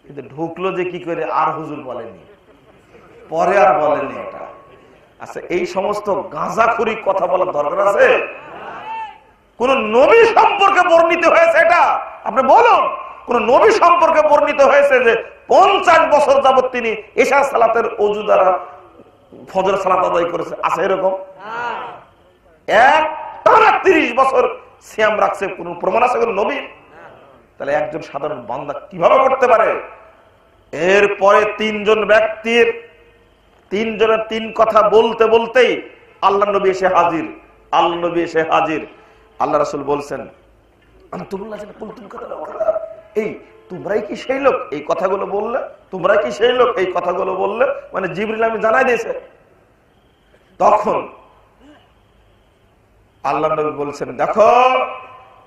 কিন্তু ঢুকলো যে কি করে আর হুজুর বলেনি, পরে আর বলেনি এটা। আচ্ছা, এই সমস্ত গাঁজাখুরি কথা বলার দরকার আছে? কোন নবী সম্পর্কে বর্ণিত হয়েছে এটা? আপনি বলুন, কোন নবী সম্পর্কে বর্ণিত হয়েছে যে 50 বছর যাবত তিনি এশা সালাতের ওযু দ্বারা ফজর সালাত আদায় করেছে? আছে এরকম? টানা 30 বছর সিয়াম রাখছে, কোন প্রমাণ আছে কোন নবী? তাহলে একজন সাধারণ বান্দা কিভাবে করতে পারে? এরপরে তিনজনের 3 কথা বলতে বলতেই আল্লাহ নবী এসে হাজির। আল্লাহ রাসূল বলছেন, এই তোমরাই কি সেই লোক এই কথাগুলো বললে? তোমরাই কি সেই লোক এই কথাগুলো বললে? মানে জিবরিল আমি জানাই দিয়েছে। তখন আল্লাহ নবী বলছেন, দেখো,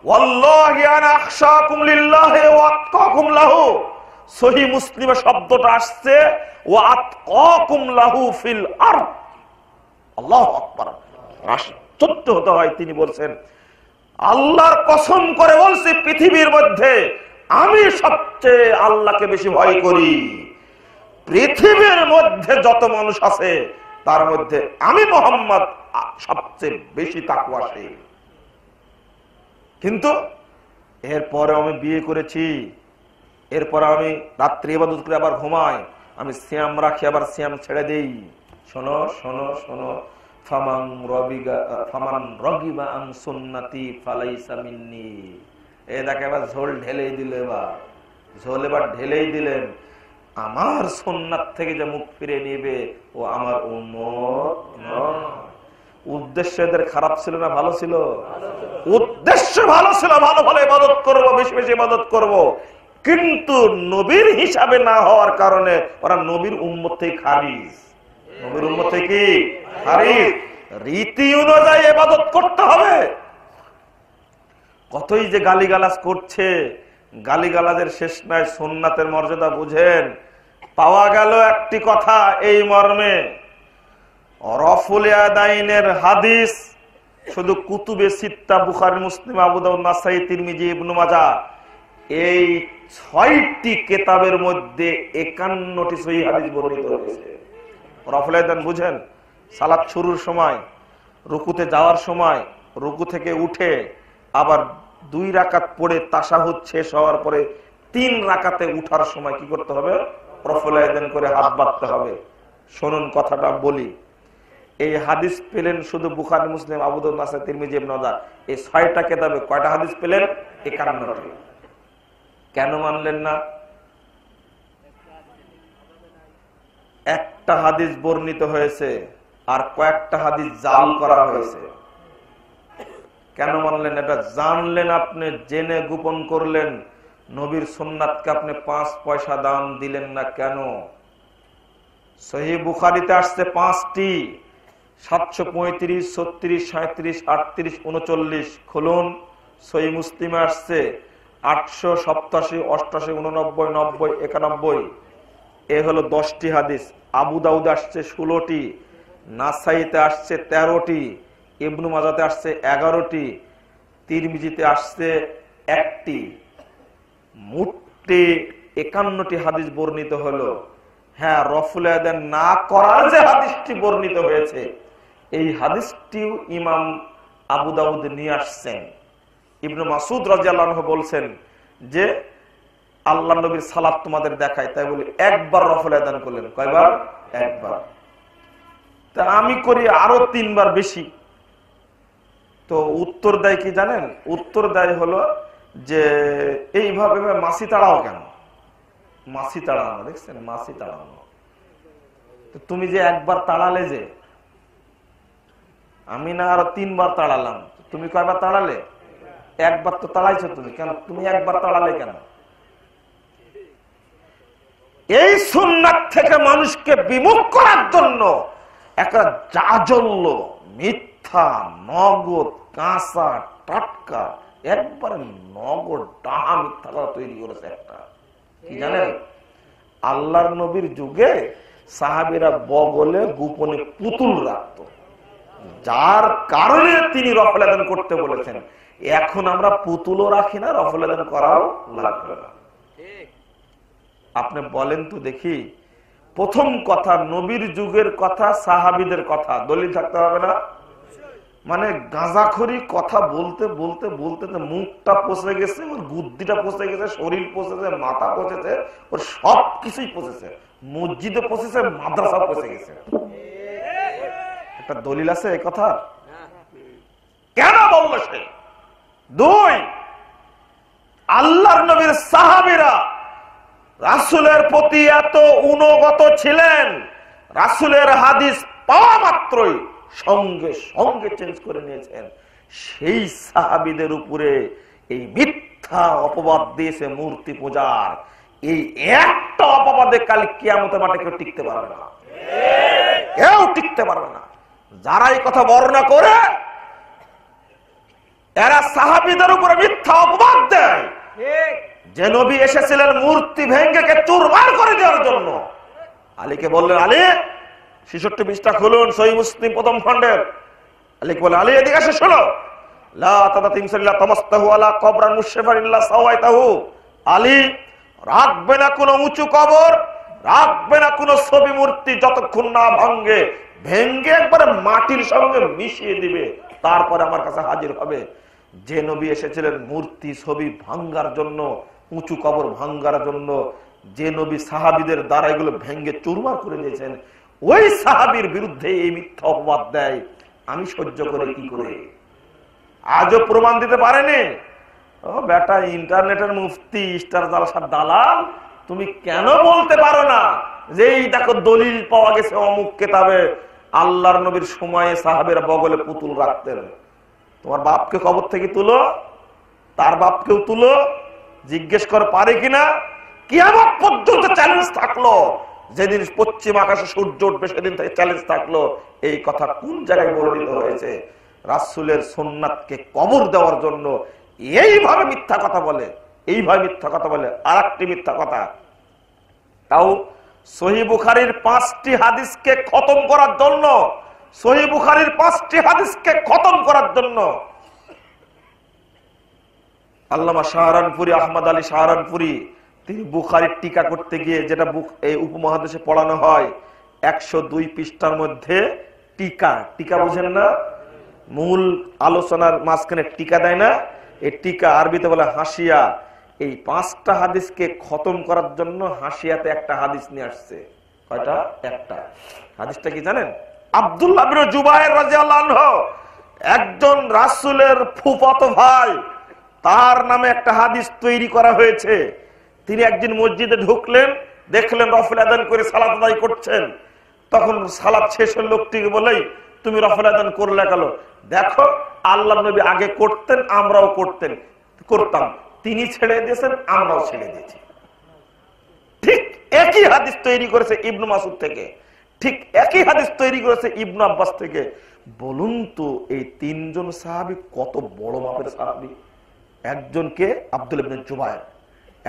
ওয়াল্লাহি আনা আখশাকুম লিল্লাহি ওয়া আতকাকুম লাহু। সহিহ মুসলিমে শব্দটা আসছে ওয়া আতকাকুম লাহু ফিল আরদ। আল্লাহু আকবার। আশ্চর্য হতে হয়, তিনি বলছেন, আল্লাহর কসম করে বলছি, পৃথিবীর মধ্যে আমি সবচেয়ে আল্লাহকে বেশি ভয় করি। পৃথিবীর মধ্যে যত মানুষ আছে তার মধ্যে আমি মুহাম্মদ সবচেয়ে বেশি তাকওয়াশীল। কিন্তু এরপরে আমি বিয়ে করেছি, এরপর আমি রাত্রি ইবাদত করে আবার ঘুমাই, আমি সিয়াম রাখি আবার সিয়াম ছেড়ে দেই। শোনো শোনো শোনো, ফামান রাগিবা আন সুন্নতি ফালাইসা মিন্নি। এই দেখে এবার ঝোল ঢেলেই দিল, এবার ঢেলেই দিলেন। আমার সুন্নাত থেকে যে মুখ ফিরে নিবে ও আমার উম্মত নয়। উদ্দেশ্য এদের খারাপ ছিল না ভালো ছিল? উদ্দেশ্য ভালো ছিল, ভালো ভালো ইবাদত করব, বেশি বেশি ইবাদত করব। কিন্তু নবীর হিসাবে না হওয়ার কারণে ওরা নবীর উম্মত থেকে খারিজ। নবীর উম্মত থেকে কি খারিজ? রীতি অনুযায়ী ইবাদত করতে হবে। কতই যে গালিগালাজ করছে, গালিগালাজের শেষ নাই। সুন্নাতের মর্যাদা বুঝেন। পাওয়া গেল একটি কথা এই মর্মে, রফুল ইয়াদাইনের হাদিস শুধু কুতুবে সিত্তা, বুখারী, মুসলিম, আবু দাউদ, নাসাই, তিরমিজি, ইবনে মাজাহ, এই 6টি কিতাবের মধ্যে 51টি সহিহ হাদিস বর্ণিত হয়েছে। রফুল ইয়াদাইন বুঝেন? সালাত শুরুর সময়, রুকুতে যাওয়ার সময়, রুকু থেকে উঠে আবার 2 রাকাত পড়ে তাশাহুদ শেষ হওয়ার পরে 3 রাকাতে উঠার সময় কি করতে হবে? রফুল ইয়াদাইন করে হাত বাঁধতে হবে। শুনুন কথাটা বলি। এই হাদিস পেলেন শুধু বুখারী, মুসলিম, আবু দাউদ, নাসাই, তিরমিজি, ইবনে মাজাহ, এই 6টা কিতাবে কয়টা হাদিস পেলেন? 51টি। কেন মানলেন না? একটা হাদিস বর্ণিত হয়েছে আর কয়েকটা হাদিস জাল করা হয়েছে। কেন মানলেন? এটা জানলেন আপনি, জেনে গোপন করলেন। নবীর সুন্নাতকে আপনি 5 পয়সা দাম দিলেন না কেন? সহিহ বুখারীতে আসছে 5টি, 735, 36, 37, 38, 39। খুলুন। সহিহ মুসলিমে আসছে 887, 88, 89, 90, 91। এ হলো 10টি হাদিস। আবু দাউদে আসছে 16টি, নাসাইতে আসছে 13টি, ইবনে মাজাহতে আসছে 11টি, তিরমিজিতে আসছে 1টি। মোটে 51টি হাদিস বর্ণিত হলো। হ্যাঁ, রফুল ইয়াদাইন না করার যে হাদিসটি বর্ণিত হয়েছে, এই হাদিসটিও ইমাম আবু দাউদ নিয়ে আসছেন। ইবনে মাসউদ রাদিয়াল্লাহু আনহু বলছেন যে আল্লাহ নবীর সালাত তোমাদের দেখায়, তাই বলে একবার রফুল ইয়াদাইন করলেন। কয়বার? একবার। তা আমি করি আরো 3 বার বেশি। তো উত্তর দেয় কি জানেন? উত্তর দেয় হলো যে এইভাবে মাছি তাড়াও কেন? মাছি তাড়ানো, দেখছেন? মাছি তাড়ানো। তো তুমি যে একবার তাড়ালে, যে আমি না আরো 3 বার তাড়ালাম, তুমি কয়বার তাড়ালে? একবার তো তাড়াইছো তুমি, কেন তুমি একবার তাড়ালে কেন? এই সুন্নাত থেকে মানুষকে বিমুখ করার জন্য একটা জাজল্য, মিথ্যা, নগদ, কাঁচা, টাটকা, একবারে নগদ ডাহা মিথ্যা তৈরি করেছে একটা। কি জানেন? আল্লাহর নবীর যুগে সাহাবীরা বগলে গোপনে পুতুল রাখত, যার কারণে তিনি রফল আদান করতে বলেছেন। এখন আমরা পুতুলও রাখি না, রফল আদান করাও লাগবে না। আপনি বলেন তো দেখি, প্রথম কথা নবীর যুগের কথা, সাহাবীদের কথা, দলিল থাকতে হবে না? মানে গাঁজাখড়ি কথা বলতে বলতে বলতে মুখটা পচে গেছে, ওর বুদ্ধিটা পচে গেছে, শরীর পচেছে, মাথা পচেছে, ওর সব কিছুই পচেছে, মসজিদে পচেছে, মাদ্রাসা পচে গেছে। একটা দলিল আছে এই কথা? কেন বললো সে? দুই, আল্লাহর নবীর সাহাবীরা রাসূলের প্রতি এত অনুগত ছিলেন, রাসূলের হাদিস পাওয়া মাত্রই সঙ্গে সঙ্গে চেঞ্জ করে নিয়েছেন। সেই সাহাবীদের উপরে এই মিথ্যা অপবাদ দিয়েছে মূর্তি পূজার। এই একটা অপবাদে কাল কিয়ামতের মাঠে কেউ টিকতে পারবে না, কেউ টিকতে পারবে না। যারা এই কথা বর্ণনা করে এরা সাহাবীদের উপরে মিথ্যা অপবাদ দেয় যে নবী এসেছিলেন মূর্তি ভেঙ্গে চুরমার করে দেওয়ার জন্য। আলীকে বললেন, আলী ৬৬ পৃষ্ঠা খুলুন, সহিহ মুসলিম প্রথম খণ্ডের। আলীকে বলে, আলী এদিকে এসে শোনো, লা তাতাতিমসাল্লাহ তামাস্তাহু আলা কবরান মুশরিফান ইল্লা সাওয়াইতাহু। আলী, রাখবে না কোনো উঁচু কবর, রাখবে না কোনো ছবি মূর্তি যতক্ষণ না ভাঙ্গে, ভেঙ্গে একবারে মাটির সঙ্গে মিশিয়ে দিবে, তারপরে আমার কাছে হাজির হবে। যে নবী এসেছিলেন মূর্তি ছবি ভাঙ্গার জন্য, উঁচু কবর ভাঙ্গার জন্য, যে নবী সাহাবীদের দ্বারা এগুলো ভেঙ্গে চুরমার করে দিয়েছেন, ওই সাহাবীর বিরুদ্ধে এই মিথ্যা অপবাদ দেয়, আমি সহ্য করে কি করে? আজও প্রমাণ দিতে পারেনি। ও বেটা, ইন্টারনেটের মুফতি, স্টার জালসার দালাল, তুমি কেন বলতে পারো না যে এই দেখো দলিল পাওয়া গেছে অমুক কেতাবে, আল্লাহর নবীর সময়ে সাহাবীরা বগলে পুতুল রাখতেন। তোমার বাপকে কবর থেকে তুলো, তার বাপকেও তুলো, জিজ্ঞেস করে পারে কিনা। কিয়ামত পর্যন্ত চ্যালেঞ্জ থাকলো, যেদিন পশ্চিম আকাশে সূর্য উঠবে সেদিন থেকে চ্যালেঞ্জ থাকলো। এই কথা কোন জায়গায় বর্ণিত হয়েছে? রাসূলের সুন্নাতকে কবর দেওয়ার জন্য এইভাবে মিথ্যা কথা বলে, এইভাবে মিথ্যা কথা বলে। আর একটি মিথ্যা কথা, তাও সহিহ বুখারীর 5টি হাদিসকে খতম করার জন্য, সহিহ বুখারীর 5টি হাদিসকে খতম করার জন্য আল্লামা শাহরানপুরী, আহমদ আলী শাহরানপুরী, তিনি বুখারীর টিকা করতে গিয়ে, যেটা এই উপমহাদেশে পড়ানো হয়, 102 পৃষ্ঠার মধ্যে টিকা, টিকা বুঝেন না? মূল আলোচনার মাঝখানে টিকা দেয় না, এই টিকা আরবিতে বলে হাসিয়া। এই 5টা হাদিসকে খতম করার জন্য হাসিয়াতে একটা হাদিস নিয়ে আসছে। কয়টা? একটা। হাদিসটা কি জানেন? আব্দুল্লাহ বিন জুবায়ের রাদিয়াল্লাহু আনহু, একজন রাসূলের ফুফাতো ভাই, তার নামে একটা হাদিস তৈরি করা হয়েছে। তিনি একদিন মসজিদে ঢুকলেন, দেখলেন রফল আযান করে সালাত আদায় করছেন। তখন সালাত শেষ হল, লোকটিকে বলেই, তুমি রফল আযান করলে কেন? দেখো, আল্লাহর নবী আগে করতেন, আমরাও করতাম, তিনি ছেড়ে দিয়েছেন, আমরাও ছেড়ে দিয়েছি। ঠিক একই হাদিস তৈরি করেছে ইবনু মাসউদ থেকে, ঠিক একই হাদিস তৈরি করেছে ইবনু আব্বাস থেকে। বলুন তো, এই 3 জন সাহাবী কত বড় মাপের সাহাবী? একজনকে আব্দুল্লাহ ইবনে জুবায়ের,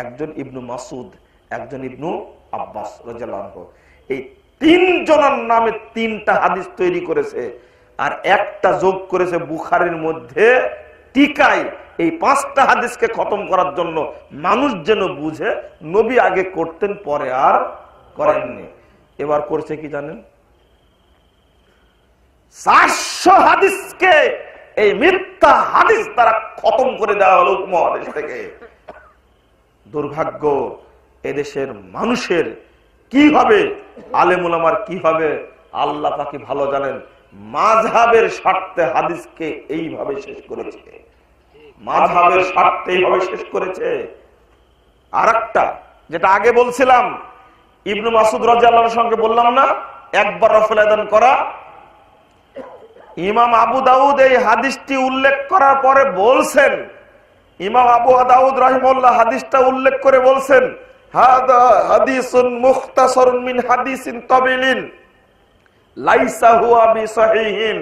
একজন ইবনু মাসউদ, একজন ইবনু আব্বাস রাদিয়াল্লাহু আনহু। এই 3 জনের নামে 3টা হাদিস তৈরি করেছে, আর একটা যোগ করেছে বুখারীর মধ্যে টিকায়, এই 5টা হাদিসকে খতম করার জন্য, মানুষ যেন বুঝে নবী আগে করতেন, পরে আর করেননি। এবার করছে কি জানেন? 400 হাদিসকে এই মিথ্যা হাদিস দ্বারা খতম করে দেওয়া হলো উপমহাদেশ থেকে। দুর্ভাগ্য, এদেশের মানুষের কি হবে, আলেম ওলামার কি হবে, আল্লাহ পাকই ভালো জানেন। মাযহাবের স্বার্থে হাদিসকে এইভাবে শেষ করেছে, মাযহাবের স্বার্থে এইভাবে শেষ করেছে। আরেকটা, যেটা আগে বলছিলাম, ইবনু মাসউদ রাদিয়াল্লাহু আনহুর সঙ্গে বললাম না একবার রফল আযান করা। ইমাম আবু দাউদ এই হাদিসটি উল্লেখ করার পরে বলছেন, ইমাম আবু দাউদ রাহিমাহুল্লাহ হাদিসটা উল্লেখ করে বলছেন, হাদা হাদিসুন মুখতাসারুন মিন হাদিসিন তাবিলিন লাইসা হুয়া বিসহিহিন।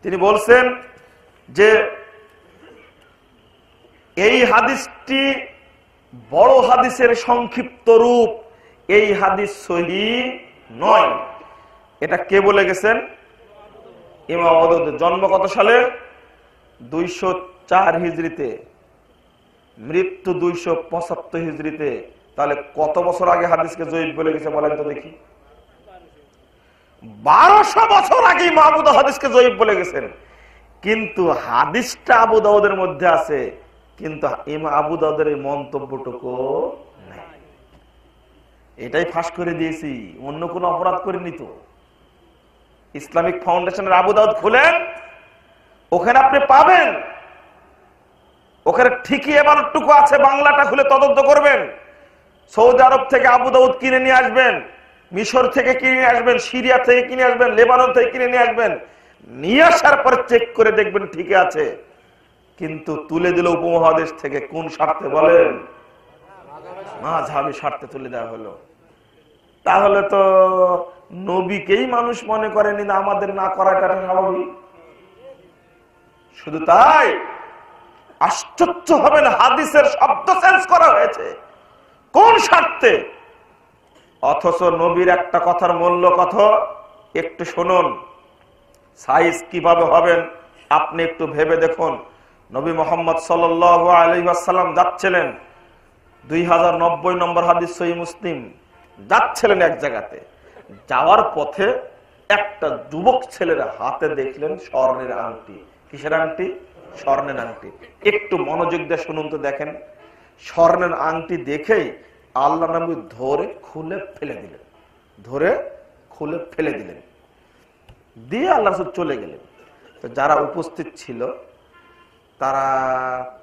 তিনি বলছেন যে এই হাদিসটি বড় হাদিসের সংক্ষিপ্ত রূপ, এই হাদিস সহিহ নয়। এটা কে বলে গেছেন? ইমাম আবু দাউদ। জন্ম কত সালে? 204 হিজরিতে, মৃত্যু 275 হিজরিতে। তাহলে কত বছর আগে হাদিসকে জয়ীফ বলে গেছে বলেন তো দেখি? 1200 বছর আগে ইমাম আবু দাউদ হাদিসকে জয়ীফ বলে গেছেন, কিন্তু হাদিসটা আবু দাউদের মধ্যে আছে, কিন্তু ইমাম আবু দাউদের এই মন্তব্যটুকু নাই। এটাই ফাঁস করে দিয়েছি, অন্য কোনো অপরাধ করিনি তো। ইসলামিক ফাউন্ডেশনের আবু দাউদ খুলেন, ওখানে আপনি পাবেন, ওখানে ঠিকই এবারটুকু আছে, বাংলাটা খুলে তদন্ত করবেন। সৌদি আরব থেকে আবু দাউদ কিনে নিয়ে আসবেন, মিশর থেকে কিনে নিয়ে আসবেন, সিরিয়া থেকে কিনে আসবেন, লেবানন থেকে কিনে নিয়ে আসবেন, নিয়ে আসার পর চেক করে দেখবেন ঠিকই আছে। কিন্তু তুলে দিল উপমহাদেশ থেকে, কোন স্বার্থে বলেন? মাযহাবী স্বার্থে তুলে দেওয়া হলো। তাহলে তো নবীকেই মানুষ মনে করেনি, না আমাদের না করাটা স্বাভাবিক। শুধু তাই, আশ্চর্য হবেন, হাদিসের শব্দ চেঞ্জ করা হয়েছে কোন স্বার্থে? অথচ নবীর একটা কথার মূল্য কত একটু শুনুন, সাইজ কিভাবে হবেন আপনি একটু ভেবে দেখুন। নবী মুহাম্মদ সাল্লাল্লাহু আলাইহি ওয়াসাল্লাম যাচ্ছিলেন, 2090 নম্বর হাদিস সহিহ মুসলিম, যাচ্ছিলেন এক জায়গাতে, যাওয়ার পথে একটা যুবক ছেলের হাতে দেখলেন স্বর্ণের আংটি। কিসের আংটি? স্বর্ণের আংটি। একটু মনোযোগ দিয়ে শুনুন তো, দেখেন স্বর্ণের আংটি দেখেই আল্লাহ নবী ধরে খুলে ফেলে দিলেন, ধরে খুলে ফেলে দিলেন, দিয়ে আল্লাহ রাসূল চলে গেলেন। তো যারা উপস্থিত ছিল তারা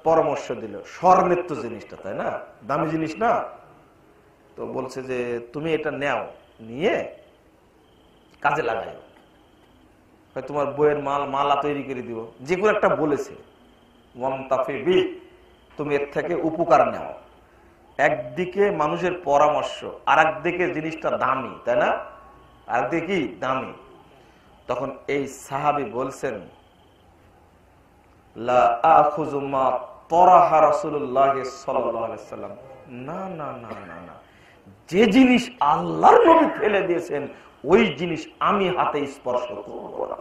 পরামর্শ দিল, স্বর্ণের তো জিনিসটা, তাই না, দামি জিনিস না, তো বলছে যে তুমি এটা নেও, নিয়ে কাজে লাগাই, তোমার বইয়ের মালা তৈরি করে দিব, যে কোনো একটা বলেছে, তুমি এর থেকে উপকার নেও। একদিকে মানুষের পরামর্শ, আর একদিকে জিনিসটা দামি, তাই না, আর একদিকে কি দামি। তখন এই সাহাবী বলছেন, লা আখুযু মা তরাহা রাসূলুল্লাহ সাল্লাল্লাহু আলাইহি ওয়াসাল্লাম, না না না না না, যে জিনিস আল্লাহর নবী ফেলে দিয়েছেন ওই জিনিস আমি হাতে স্পর্শ করব না।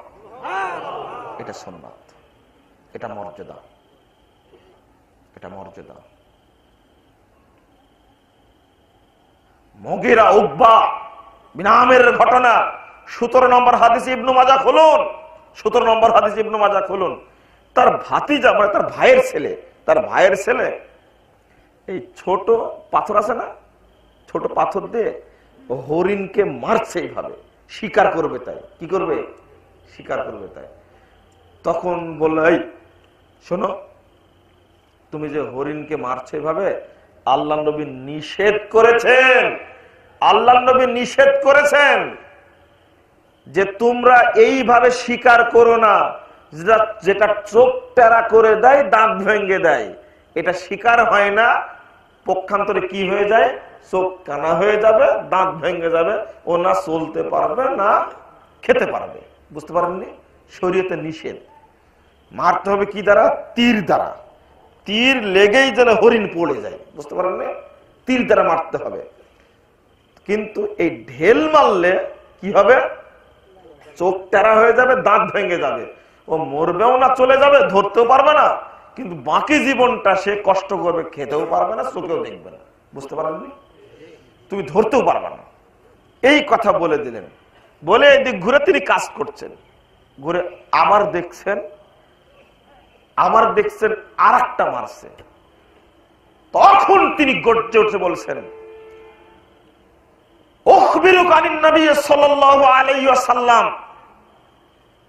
এটা সুন্নাত, এটা মর্যাদা, এটা মর্যাদা। মুগীরা উকবা বিন আমিরের ঘটনা, 17 নম্বর হাদিস ইবনে মাজাহ খুলুন, 17 নম্বর হাদিস ইবনে মাজাহ খুলুন। তার ভাতিজা, মানে তার ভাইয়ের ছেলে, তার ভাইয়ের ছেলে এই ছোট পাথর আছে না, ছোট পাথর দিয়ে হরিণকে মারছে, এইভাবে শিকার করবে, তাই কি করবে, শিকার করবে তাই। তখন বলল, এই শোনো, তুমি যে হরিণকে মারছে এভাবে, আল্লাহ নবী নিষেধ করেছেন, আল্লাহ নবী নিষেধ করেছেন যে তোমরা এইভাবে শিকার করো না, যেটা চোখ টেরা করে দেয়, দাঁত ভেঙে দেয়, এটা শিকার হয় না, পক্ষান্তরে কি হয়ে যায়, চোখ কানা হয়ে যাবে, দাঁত ভেঙে যাবে, ও না চলতে পারবে না খেতে পারবে। বুঝতে পারেননি? শরীয়তে নিষেধ। মারতে হবে কি দ্বারা? তীর দ্বারা। তীর লেগেই যেন হরিণ পড়ে যায়, বুঝতে পারেননি, তীর দ্বারা মারতে হবে। কিন্তু এই ঢেল মারলে কি হবে, চোখ টেরা হয়ে যাবে, দাঁত ভেঙে যাবে, ও মরবেও না, চলে যাবে, ধরতেও পারবে না, কিন্তু বাকি জীবনটা সে কষ্ট করবে, খেতেও পারবে না, চোখেও দেখবে না। বুঝতে পারেননি? তুমি ধরতেও পারবে না। এই কথা বলে দিলেন, বলে এদিক ঘুরে তিনি কাজ করছেন, ঘুরে আবার দেখছেন আর একটা মারছে। তখন তিনি গর্জে উঠে বলছেন,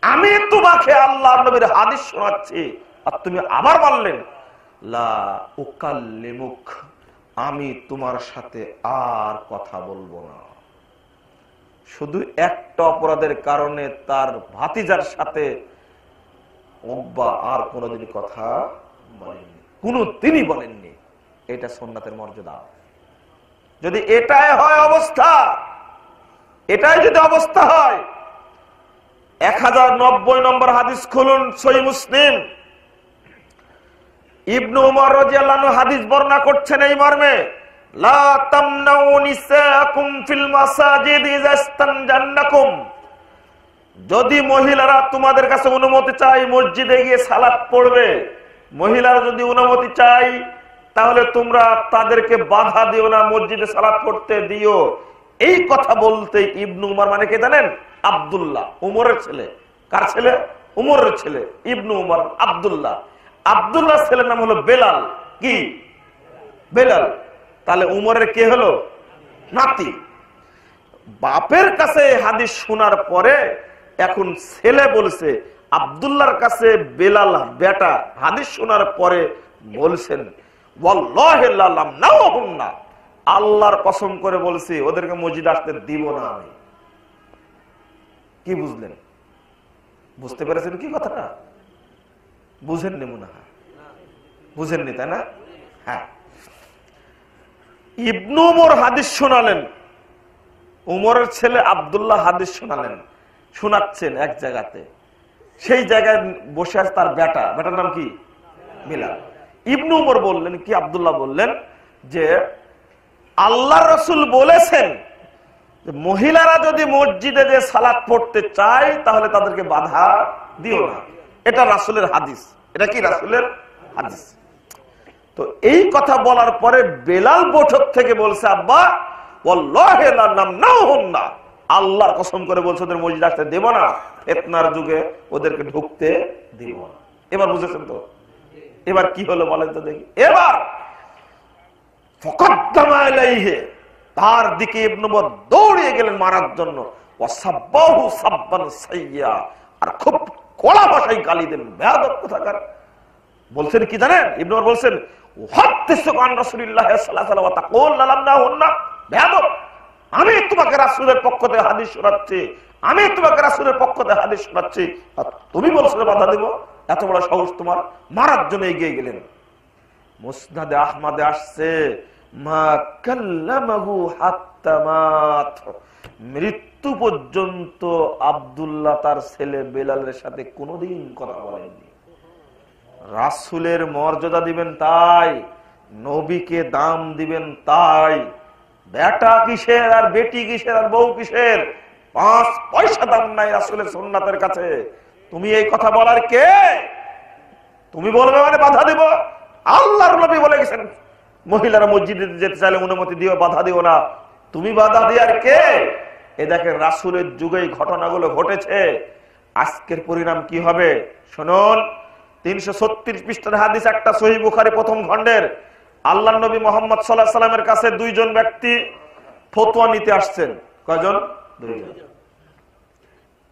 আমি তোমাকে আল্লাহর নবীর হাদিস শোনাচ্ছি আর তুমি আবার বললেন, লা উকাল্লিমুক, আমি তোমার সাথে আর কথা বলবো না। শুধু একটা অপরাধের কারণে তার ভাতিজার সাথে উকবা আর কোনোদিন কথা বলেননি, কোনোদিনই বলেননি। এটা সুন্নাতের মর্যাদা। যদি এটাই হয় অবস্থা, এটাই যদি অবস্থা হয়, 1090 নম্বর হাদিস খুলুন, সহিহ মুসলিম। ইবনে উমর রাদিয়াল্লাহু আনহু হাদিস বর্ণনা করছেন এই মর্মে, লা তামনাউ নিসাকুম ফিল মাসাজিদ ইযা ইস্তানজান্নাকুম, যদি মহিলারা তোমাদের কাছে অনুমতি চায় মসজিদে গিয়ে সালাত পড়বে, মহিলারা যদি অনুমতি চায় তাহলে তোমরা তাদেরকে বাধা দিও না, মসজিদে সালাত পড়তে দিও। এই কথা বলতে ইবনু উমর মানে কে জানেন? আব্দুল্লাহ, উমরের ছেলে। কার ছেলে? উমরের ছেলে। ইবনু উমর আব্দুল্লাহ। আব্দুল্লাহ ছেলের নাম হলো বেলাল। কি? বেলাল। তাহলে উমরের কে হলো? নাতি। বাপের কাছে হাদিস শোনার পরে এখন ছেলে বলছে, আব্দুল্লাহর কাছে বেলাল বেটা হাদিস শোনার পরে বলছেন, ওয়াল্লাহি লা নামনাহুন্না, আল্লাহর কসম করে বলছি ওদেরকে মসজিদ আসতে দিব না আমি। কি বুঝলেন? বুঝতে পেরেছেন কি কথাটা? বুঝেননি মনে হয়, বুঝেননি তাই না? হ্যাঁ, ইবনু উমর হাদিস শোনালেন, উমরের ছেলে আব্দুল্লাহ হাদিস শোনালেন, শোনাচ্ছেন এক জায়গাতে। সেই জায়গায় বসে আছে তার বেটা, বেটার নাম কি? বেলাল। ইবনু উমর বললেন কি, আব্দুল্লাহ বললেন যে আল্লাহ রাসূল বলেছেন মহিলারা যদি মসজিদে যে সালাত পড়তে চায় তাহলে তাদেরকে বাধা দিও না। এটা রাসূলের হাদিস। এটা কি? রাসূলের হাদিস। তো এই কথা বলার পরে বেলাল বৈঠক থেকে বলছে, আব্বা ওয়াল্লাহি লা নামনাহুন্না, আল্লাহর কসম করে বলছে ওদের মসজিদ আসতে দেব না, ফিতনার যুগে ওদেরকে ঢুকতে দিব না। এবার বুঝেছেন তো? এবার কি হলো বলেন তো দেখি। এবার ফাকাদ্দামা আলাইহি, তার দিকে ইবনে উমর দৌড়িয়ে গেলেন মারার জন্য। ওয়াসাব্বাহু সাব্বান সাইয়্যা, আর খুব কড়া ভাষায় গালি দিলেন, বেয়াদব কোথাকার। বলছেন কি জানেন? ইবনে উমর বলছেন, উহাদ্দিসুকা আন রাসূলিল্লাহ সাল্লাল্লাহু আলাইহি ওয়া তাকুল লা নামনাহুন্না, বেয়াদব, আমি তোমাকে রাসূলের পক্ষ থেকে হাদিস শোনাচ্ছি, আমি তোমাকে রাসূলের পক্ষ থেকে হাদিস শোনাচ্ছি, আর তুমি বলছো বাধা দেব? এত বড় সাহস তোমার! মারার জন্য এগিয়ে গেলেন। মুসনাদে আহমদে আসছে, মা কাল্লামাহু হাত্তা মাত, মৃত্যু পর্যন্ত আব্দুল্লাহ তার ছেলে বেলালের সাথে কোনোদিন কথা বলেননি। রাসূলের মর্যাদা দিবেন তাই, নবীকে দাম দিবেন তাই। বেটা কিসের আর বেটি কিসের আর বউ কিসের, 5 পয়সা দাম নাই রাসূলের সুন্নাতের কাছে। তুমি এই কথা বলার কে? তুমি বলবে মানে বাধা দিব? আল্লাহর নবী বলে গেছেন মহিলারা মসজিদে যেতে চাইলে অনুমতি দিও, বাধা দিও না। তুমি বাধা দেওয়ার কে? এ দেখেন রাসূলের যুগে ঘটনাগুলো ঘটেছে। আজকের পরিণাম কি হবে শুনুন। 336 পৃষ্ঠার হাদিস, একটা সহিহ বুখারী প্রথম খণ্ডের। আল্লাহর নবী মুহাম্মদ সাল্লাল্লাহু আলাইহি সাল্লামের কাছে দুইজন ব্যক্তি ফতোয়া নিতে আসছেন। কয়জন? দুইজন।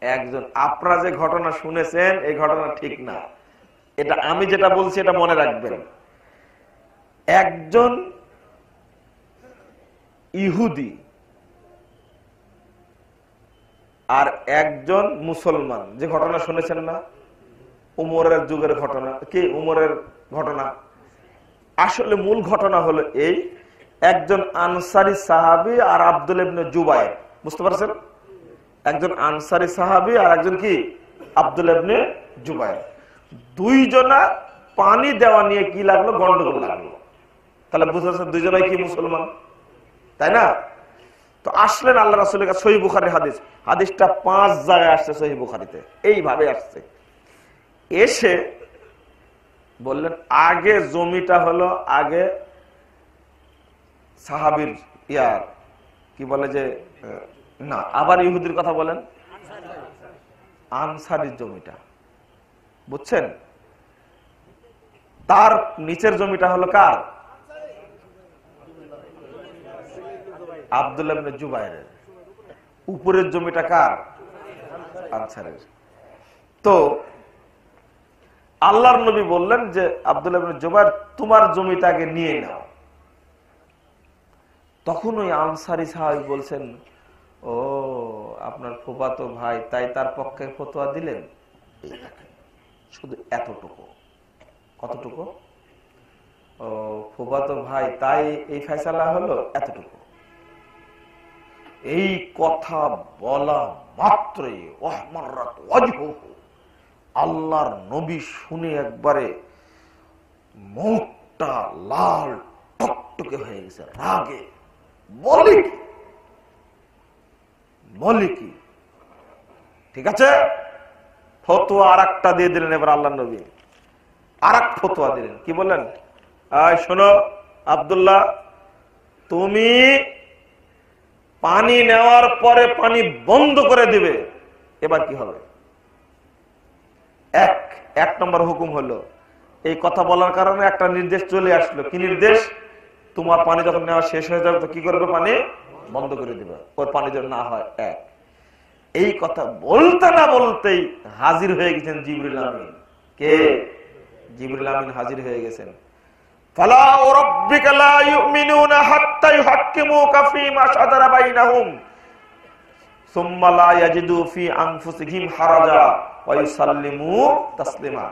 একজন, আপনারা যে ঘটনা শুনেছেন এই ঘটনা ঠিক না, এটা আমি যেটা বলছি এটা মনে রাখবেন। একজন ইহুদি আর একজন মুসলমান। যে ঘটনা শুনেছেন না, উমরের যুগের ঘটনা, কি উমরের ঘটনা, আসলে মূল ঘটনা হলো এই, একজন আনসারী সাহাবী আর আব্দুল ইবনে জুবায়ের, বুঝতে পারছেন? একজন আনসারী সাহাবী আর একজন কি আব্দুল ইবনে জুবায়ের, দুইজনা পানি দেওয়া নিয়ে কি লাগলো, গন্ডগোল লাগলো। তাহলে বুঝতে পারছেন দুইজনাই কি মুসলমান, তাই না? তো আসলেন আল্লাহ রাসূলের কাছে, সহিহ বুখারীর হাদিস, হাদিসটা 5 জায়গায় আসছে সহিহ বুখারীতে, এইভাবে আসছে। এসে বললেন আগে জমিটা হলো আগে সাহাবীর, ইয়ার কি বলে যে, না আবার ইহুদির কথা বলেন, আনসারীর জমিটা, বুঝছেন? তার নিচের জমিটা হলো কার? আব্দুল্লাহ ইবনে জুবায়েরের। উপরের জমিটা কার? আনসারের। তো আল্লাহর নবী বললেন যে আব্দুল্লাহ ইবনে জুবায়ের, তোমার জমিটা আগে নিয়ে নাও। তখন ওই আনসারী সাহাবী বলছেন, ও আপনার ফুফাতো ভাই, তাই তার পক্ষে ফতোয়া দিলেন? শুধু এতটুকু। কতটুকু? ও ফুফাতো ভাই, তাই এই ফয়সালা হলো, এতটুকু। এই কথা বলা মাত্রই ওয়াহমাররাত ওয়াজহুহু, আল্লাহর নবী শুনে একবারে মুখটা লাল টকটকে হয়ে গেছে রাগে। বলি কি? ঠিক আছে, ফতোয়া আর একটা দিয়ে দিলেন। এবার আল্লাহর নবী আর এক ফতোয়া দিলেন। কি বললেন? শোনো, আব্দুল্লাহ, তুমি পানি নেওয়ার পরে পানি বন্ধ করে দিবে। এবার কি হবে? এক নম্বর হুকুম হলো, এই কথা বলার কারণে একটা নির্দেশ চলে আসলো। কি নির্দেশ? তোমার পানি যখন নেওয়া শেষ হয়ে যাবে তো কি করবে? পানি বন্ধ করে দিবে, ওর পানি যেন না হয়। এই কথা বলতে না বলতেই হাজির হয়ে গেছেন জিবরিল আমিন। কে? জিবরিল আমিন হাজির হয়ে গেছেন। ফালা ওয়ারাব্বিকা লা ইউমিনুনা হাত্তা ইউহাক্কিমুকা ফীমা শাজারা বাইনাহুম সুম্মা লা ইয়াজিদু ফী আনফুসিহিম হারাজা ওয়া ইউসাল্লিমু তাসলিমা।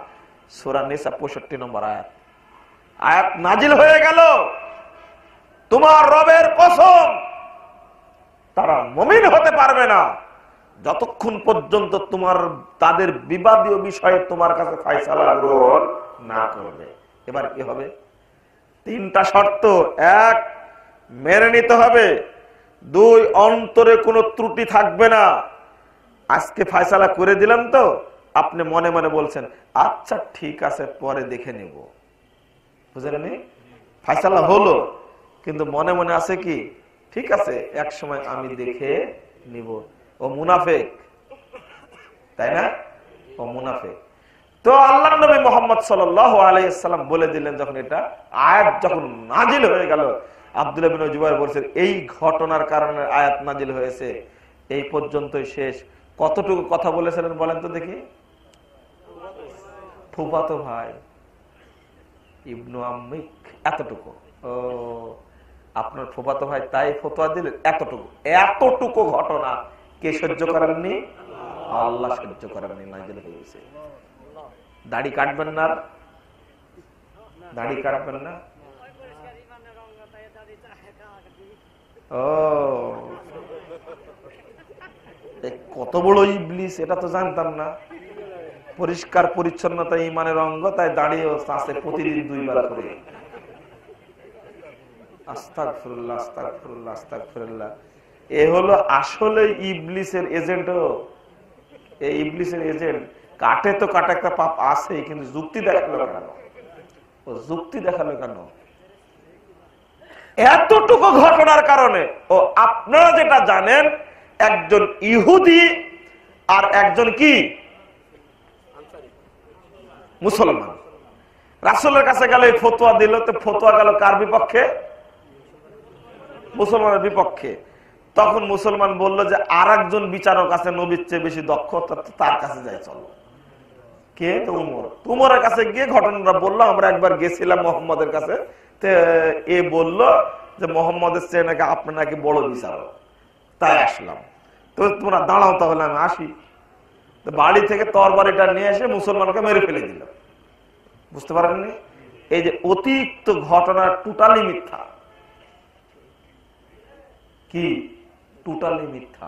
সূরা নিসা 65 নম্বর আয়াত। আয়াত নাজিল হয়ে গেল, তোমার রবের কসম, তারা মুমিন হতে পারবে না যতক্ষণ পর্যন্ত তাদের বিবাদীয় বিষয়ে তোমার কাছে ফয়সালা গ্রহণ না করবে। এবার কি হবে? 3টা শর্ত। 1, মেনে নিতে হবে। 2, অন্তরে কোনো ত্রুটি থাকবে না। আজকে ফয়সালা করে দিলাম তো, আপনি মনে মনে বলছেন আচ্ছা ঠিক আছে পরে দেখে নেব। বুঝলেন? ফয়সালা হলো, কিন্তু মনে মনে আছে কি ঠিক আছে এক সময় আমি দেখে নিব। ও মুনাফিক, তাই না? ও মুনাফিক। তো আল্লাহর নবী মুহাম্মদ সাল্লাল্লাহু আলাইহি সাল্লাম বলে দিলেন, যখন এটা আয়াত যখন নাজিল হয়ে গেল, আব্দুল্লাহ বিন জুবাইর বলছেন এই ঘটনার কারণে আয়াত নাজিল হয়েছে, এই পর্যন্তই শেষ। কতটুকু কথা বলেছিলেন বলেন তো দেখি? ফুফাতো ভাই, ইবনু আম্মিক, এতটুকু। ও, আপনার ফুফাতো ভাই তাই ফতোয়া দিলেন, এতটুকু ঘটনা কে সহ্য করেননি? আল্লাহ সহ্য করেননি, নাজিল হয়ে গেছে। দাড়ি কাটবেন না, দাড়ি কাটবেন না। ও, কত বড় ইবলিস, এটা তো জানতাম না। পরিষ্কার পরিচ্ছন্নতা ঈমানের অঙ্গ, তাই দাঁড়িয়ে আছে প্রতিদিন 2 বার করে। আস্তাগফিরুল্লাহ, আস্তাগফিরুল্লাহ, আস্তাগফিরুল্লাহ। এ হলো আসলে ইবলিসের এজেন্ট। এই ইবলিসের এজেন্ট। কাটে তো কাটে, একটা পাপ আছে, কিন্তু যুক্তি দেখালো কেন? ও যুক্তি দেখালো কেন? এতটুকু ঘটনার কারণে। ও আপনারা যেটা জানেন, একজন ইহুদি আর একজন কি মুসলমান রাসূলের কাছে গেল, এই ফতোয়া দিল। তো ফতোয়া গেল কার বিপক্ষে? মুসলমানের বিপক্ষে। তখন মুসলমান বলল যে আর একজন বিচারক আছে নবীর চেয়ে বেশি দক্ষ, তার কাছে যাই চলো। কে? তো উমর। উমরের কাছে গিয়ে ঘটনাটা বললো, আমরা একবার গেছিলাম মোহাম্মদের কাছে, এ বলল যে মোহাম্মদের চেয়ে নাকি আপনি নাকি বড় বিচারক, তাই আসলাম। তো তোমরা দাঁড়াও তাহলে আমি আসি। তো বাড়ি থেকে তরবারিটা নিয়ে এসে মুসলমানকে মেরে ফেলে দিল। বুঝতে পারেননি? এই যে অতিরিক্ত ঘটনা টোটালি মিথ্যা। কি? টোটালি মিথ্যা।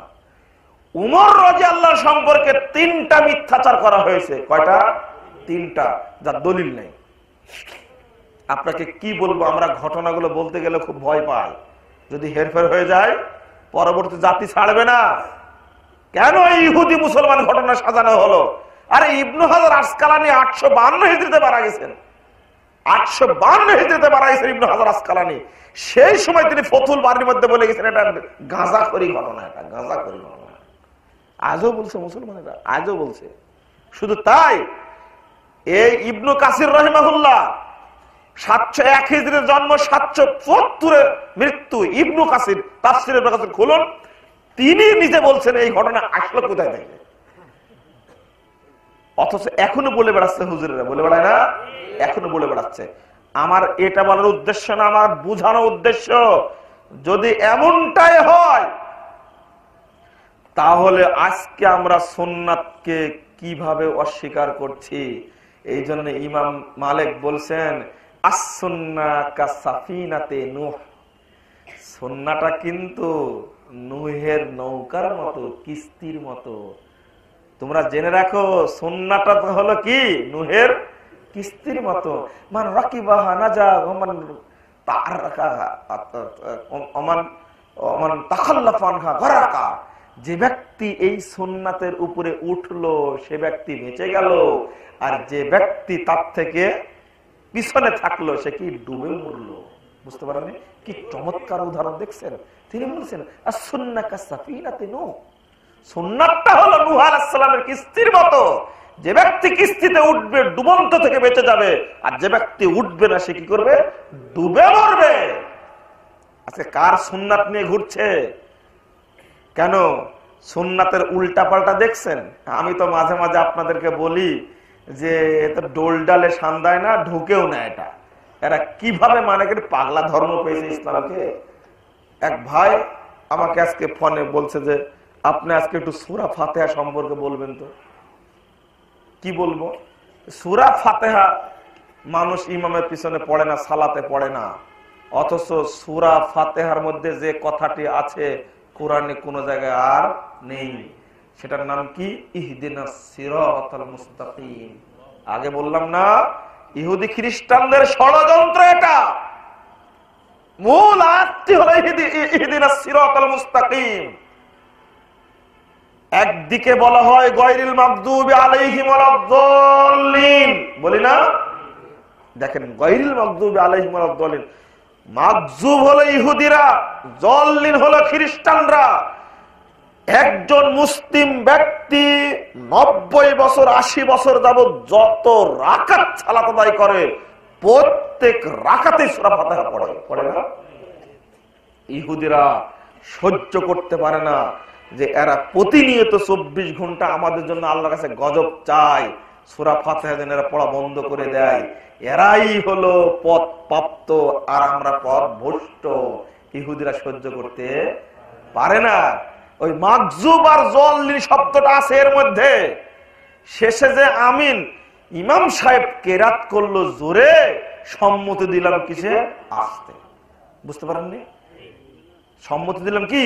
উমর রাদিয়াল্লাহু সম্পর্কে 3টা মিথ্যাচার করা হয়েছে। কয়টা? 3টা, যার দলিল নেই। আপনাকে কি বলবো, আমরা ঘটনাগুলো বলতে গেলে খুব ভয় পাই, যদি হেরফের হয়ে যায় পরবর্তী জাতি ছাড়বে না। কেন ইহুদি মুসলমান ঘটনা সাজানো হলো? আরে ইবনু হাজার আসকালানি 852 হিজরিতে মারা গেছেন। 852 হিজরিতে মারা গেছেন ইবনু হাজার আসকালানি। সেই সময় তিনি ফতুল বাড়ির মধ্যে বলে গেছেন এটা গাঁজাখড়ি ঘটনা, এটা গাঁজাখড়ি ঘটনা। আজও বলছে মুসলমানেরা, আজও বলছে। শুধু তাই, এই ইবনু কাসির রাহিমাহুল্লাহ 701 হিজরির জন্ম, 772 মৃত্যু। ইবনু কাসির তাফসীরে ইবনু কাসির খুলুন, তিনি নিজে বলছেন এই ঘটনা আসলো কোথায় থেকে। অথচ এখনো বলে বেড়াচ্ছে, হুজুরেরা বলে বেড়ায় না, এখনো বলে বেড়াচ্ছে। আমার এটা বলার উদ্দেশ্য না, আমার বুঝানোর উদ্দেশ্য, যদি এমনটাই হয় তাহলে আজকে আমরা সুন্নাতকে কিভাবে অস্বীকার করছি। এই জন্য ইমাম মালিক বলছেন আস-সুন্নাহ কাসাফিনাতে নূহ, সুন্নাহটা কিন্তু নূহের নৌকার মতো, কিস্তির মতো। তোমরা জেনে রাখো, সুন্নাহটা হলো কি? নূহের কিস্তির মতো। মান রাকিবাহা নাজা ওয়া মান তারাকাহা ওমান তাখাল্লাফা আনহা গারাকা। যে ব্যক্তি এই সুন্নাতের উপরে উঠলো সে ব্যক্তি বেঁচে গেল, আর যে ব্যক্তি তার থেকে পিছনে থাকলো সে কি ডুবে মরলো। বুঝতে পারেন কি চমৎকার উদাহরণ দেখছেন। তিনি বলছেন সুন্নাতটা হলো নূহ আলাইহিস সালামের কিস্তির মতো, যে ব্যক্তি কিস্তিতে উঠবে ডুবন্ত থেকে বেঁচে যাবে, আর যে ব্যক্তি উঠবে না সে কি করবে? ডুবে মরবে। আজকে কার সুন্নাত নিয়ে ঘুরছে? কেন সুন্নাতের উল্টা পাল্টা দেখছেন? আমি তো মাঝে মাঝে আপনাদেরকে বলি যে এটা ডোল ডালে সান্দায় না, ঢুকেও না। এটা এরা কিভাবে মানে করে পাগলা ধর্ম পেয়েছে ইসলামকে। এক ভাই আমাকে আজকে ফোনে বলছে যে আপনি আজকে একটু সূরা ফাতিহা সম্পর্কে বলবেন তো। কি বলবো? সূরা ফাতিহা মানুষ ইমামের পিছনে পড়ে না, সালাতে পড়ে না, অথচ সূরা ফাতিহার মধ্যে যে কথাটি আছে কোরআনে কোন জায়গায় আর নেই। সেটার নাম কি? ইহদিনাস সিরাতাল মুস্তাকিম। আগে বললাম না, ইহুদি খ্রিস্টানদের ষড়যন্ত্র এটা। মূল আয়াতটি হলো ইহদিনাস সিরাতাল মুস্তাকিম। একদিকে বলা হয় গায়রিল মাগদুবি আলাইহিম ওয়ালাদ-দাল্লিন, বলি না? দেখেন, গায়রিল মাগদুবি আলাইহিম ওয়ালাদ-দাল্লিন, মাগজুব হলো ইহুদিরা, দাল্লিন হলো খ্রিস্টানরা। একজন মুসলিম ব্যক্তি 90 বছর 80 বছর যাবত যত রাকাত সালাত আদায় করে, প্রত্যেক রাকাতে সূরা ফাতিহা পড়ে না? ইহুদিরা সহ্য করতে পারে না যে এরা প্রতিনিয়ত 24 ঘন্টা আমাদের জন্য আল্লাহর কাছে গজব চায়, সূরা ফাতিহা যেন এরা পড়া বন্ধ করে দেয়। এরাই হলো পথ প্রাপ্ত আর আমরা পথ ভ্রষ্ট। ইহুদিরা সহ্য করতে পারে না। ওই মাগজুব আর যাল্লিন শব্দটা আছে এর মধ্যে। শেষে যে আমিন ইমাম সাহেব কেরাত করলো জোরে, সম্মতি দিলাম কিসে? আস্তে। বুঝতে পারেননি? সম্মতি দিলাম কি?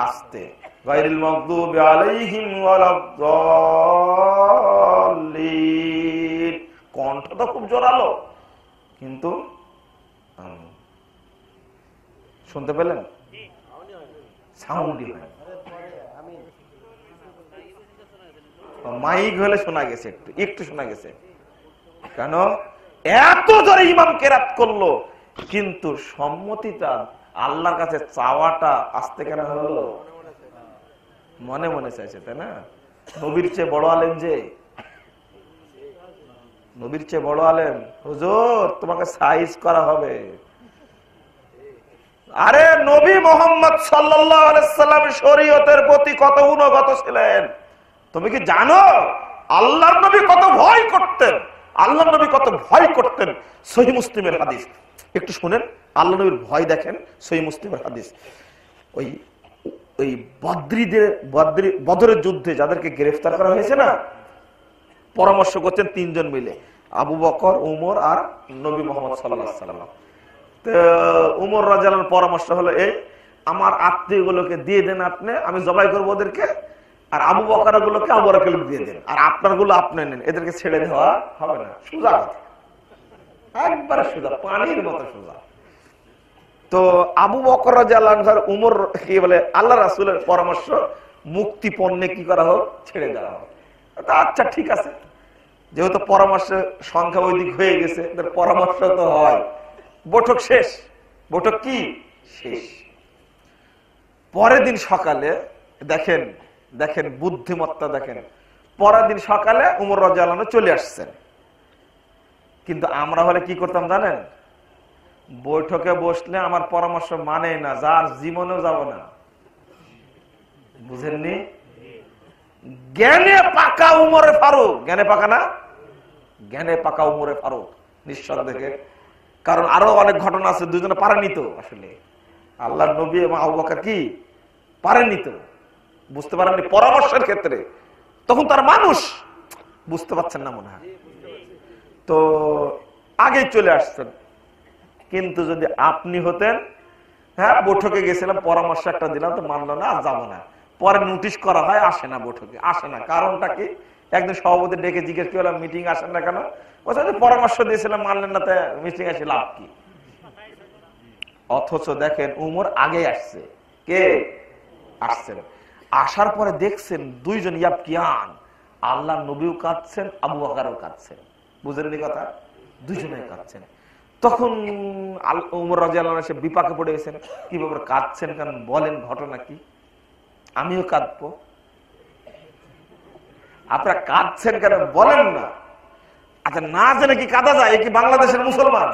আস্তে। গায়রিল মাগদুবি আলাইহিম ওয়ালাদ-দাল্লিন, কণ্ঠটা খুব জোরালো, কিন্তু শুনতে পেলেন? সাউন্ডই হয়। মাইক হলে শোনা গেছে, একটু শোনা গেছে। কেন? এত জোরে ইমাম কেরাত করলো, কিন্তু সম্মতিটা আল্লাহর কাছে চাওয়াটা আস্তে কেন হলো? মনে মনে চাইছে, তাই না? নবীর চেয়ে বড় আলেম যে, নবীর চেয়ে বড় আলেম, হুজুর তোমাকে সাইজ করা হবে। আরে নবী মুহাম্মদ সাল্লাল্লাহু আলাইহি সাল্লাম শরীয়তের প্রতি কত অনুগত ছিলেন তুমি কি জানো? আল্লাহর নবী কত ভয় করতেন, আল্লাহর নবী কত ভয় করতেন। সহিহ মুসলিমের হাদিস একটু শুনেন, আল্লাহর নবীর ভয় দেখেন। সহিহ মুসলিমের হাদিস, ওই বদরের যুদ্ধে যাদেরকে গ্রেফতার করা হয়েছে না, পরামর্শ করছেন 3 জন মিলে, আবু বকর, উমর আর নবী মুহাম্মদ সাল্লাল্লাহু আলাইহি সাল্লাম। তো উমর রাদিয়াল্লাহু আনহু পরামর্শ হলো এই, আমার আত্মীয়গুলোকে দিয়ে দেন আপনি, আমি জবাই করবো ওদেরকে, আর আবু বকর গুলোকে আবু বকরকে দিয়ে দেন, আর আপনার গুলো আপনি নেন, এদেরকে ছেড়ে দেওয়া হবে না। সোজা কথা, একবারে সোজা, পানির মতো সোজা। তো আবু বকর রাদিয়াল্লাহু আনহু উমর কি বলে, আল্লাহ রাসূলের পরামর্শ, মুক্তি পণ্যে কি করা হোক, ছেড়ে দেওয়া হোক। আচ্ছা ঠিক আছে, যেহেতু পরামর্শের সংখ্যা ওই দিক হয়ে গেছে, পরামর্শ তো হয়। বৈঠক শেষ, বৈঠক কি শেষ। পরের দিন সকালে দেখেন, দেখেন বুদ্ধিমত্তা দেখেন, পরের দিন সকালে উমর রাদিয়াল্লাহু আনহু চলে আসছেন। কিন্তু আমরা হলে কি করতাম জানেন? বৈঠকে বসলে আমার পরামর্শ মানে না, যার জীবনেও যাব না। বুঝেননি? জ্ঞানে পাকা উমরে ফারুক, জ্ঞানে পাকা না, জ্ঞানে পাকা উমরে ফারুক নিঃসন্দেহে। কারণ আরো অনেক ঘটনা আছে, দুজনে পারেনি তো আসলে। আল্লাহর নবী এবং আবু বকর কি পারেনি তো, বুঝতে পারেননি পরামর্শের ক্ষেত্রে। তখন তার মানুষ বুঝতে পারছেন না মনে হয়, তো আগেই চলে আসছেন। কিন্তু যদি আপনি হতেন, হ্যাঁ বৈঠকে গেছিলাম, পরামর্শ একটা দিলাম, তো মানলো না, যাবো না। পরে নোটিশ করা হয়, আসে না বৈঠকে, আসে না। কারণটা কি? একদিন সভাপতি ডেকে জিজ্ঞেস করলাম, মিটিং আসেন না কেন? পরামর্শ দিয়েছিলাম, মানলেন না, তাই মিটিং আসে লাভ কি? অথচ দেখেন উমর আগে আসছে, কে আসছেন, আসার পরে দেখছেন দুইজন ইয়াবকিয়ান, আল্লাহ নবীও কাঁদছেন, আবু বকরও কাঁদছেন। বুঝলেন কথা? দুইজনে কাঁদছেন। তখন ওমর রাদিয়াল্লাহু আনহু সে বিপাকে পড়ে গেছেন, কি ব্যাপার কাঁদছেন কেন, বলেন ঘটনা কি, আমিও কাঁদবো। আপনারা কাঁদছেন কেন বলেন না। আচ্ছা না জেনে কি কাঁদা যায়? কি বাংলাদেশের মুসলমান?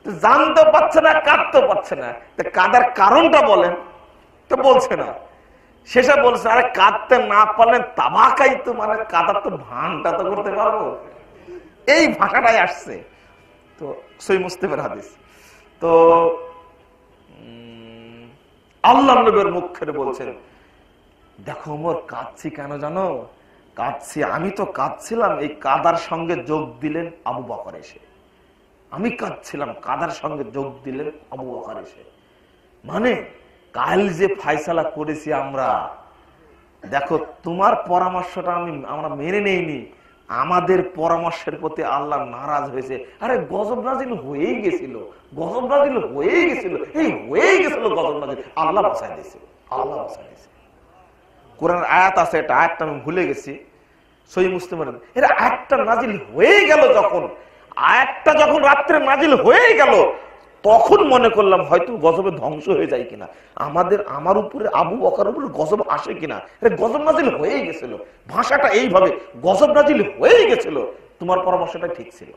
জানতে পারছে না, কাঁদতে পারছে না, কাঁদার কারণটা বলেন তো বলছে না। শেষে বলছে আরে কাঁদতে না পারলেন তাবাকাই তো, মানে কাঁদার তো ভানটা তো করতে পারবো, এই ভাষাটাই আসছে। তো সহিহ মুসলিমের হাদিস। তো আল্লাহ নবীর মুখ থেকে বলছেন, দেখো ওমর কাঁদছি কেন জানো? কাঁদছি, আমি তো কাঁদছিলাম, এই কাদার সঙ্গে যোগ দিলেন আবু বকর এসে। আমি কাঁদছিলাম, কাদার সঙ্গে যোগ দিলেন আবু বকর এসে। মানে কাল যে ফায়সালা করেছি আমরা, দেখো তোমার পরামর্শটা আমরা মেনে নেইনি, আমাদের পরামর্শের প্রতি আল্লাহ নারাজ হয়েছে। আরে গজব নাজিল হয়েই গেছিল, গজব নাজিল হয়েই গেছিল, এই হয়েই গেছিল গজব নাজিল, আল্লাহ বাঁচাই দিয়েছে, আল্লাহ বাঁচাই দিয়েছে। কোরআন আয়াত আছে, এটা আয়াতটা আমি ভুলে গেছি, সহিহ মুসলিমের। এর আয়াতটা নাজিল হয়ে গেল যখন, আয়াতটা যখন রাত্রে নাজিল হয়ে গেল, তখন মনে করলাম হয়তো গজবে ধ্বংস হয়ে যায় কিনা, আমার উপরে আবু বকরের উপরে গজব আসে কিনা। গজব নাজিল হয়ে গেছিল, ভাষাটা এইভাবে, গজব নাজিল হয়ে গেছিল, তোমার পরামর্শটা ঠিক ছিল।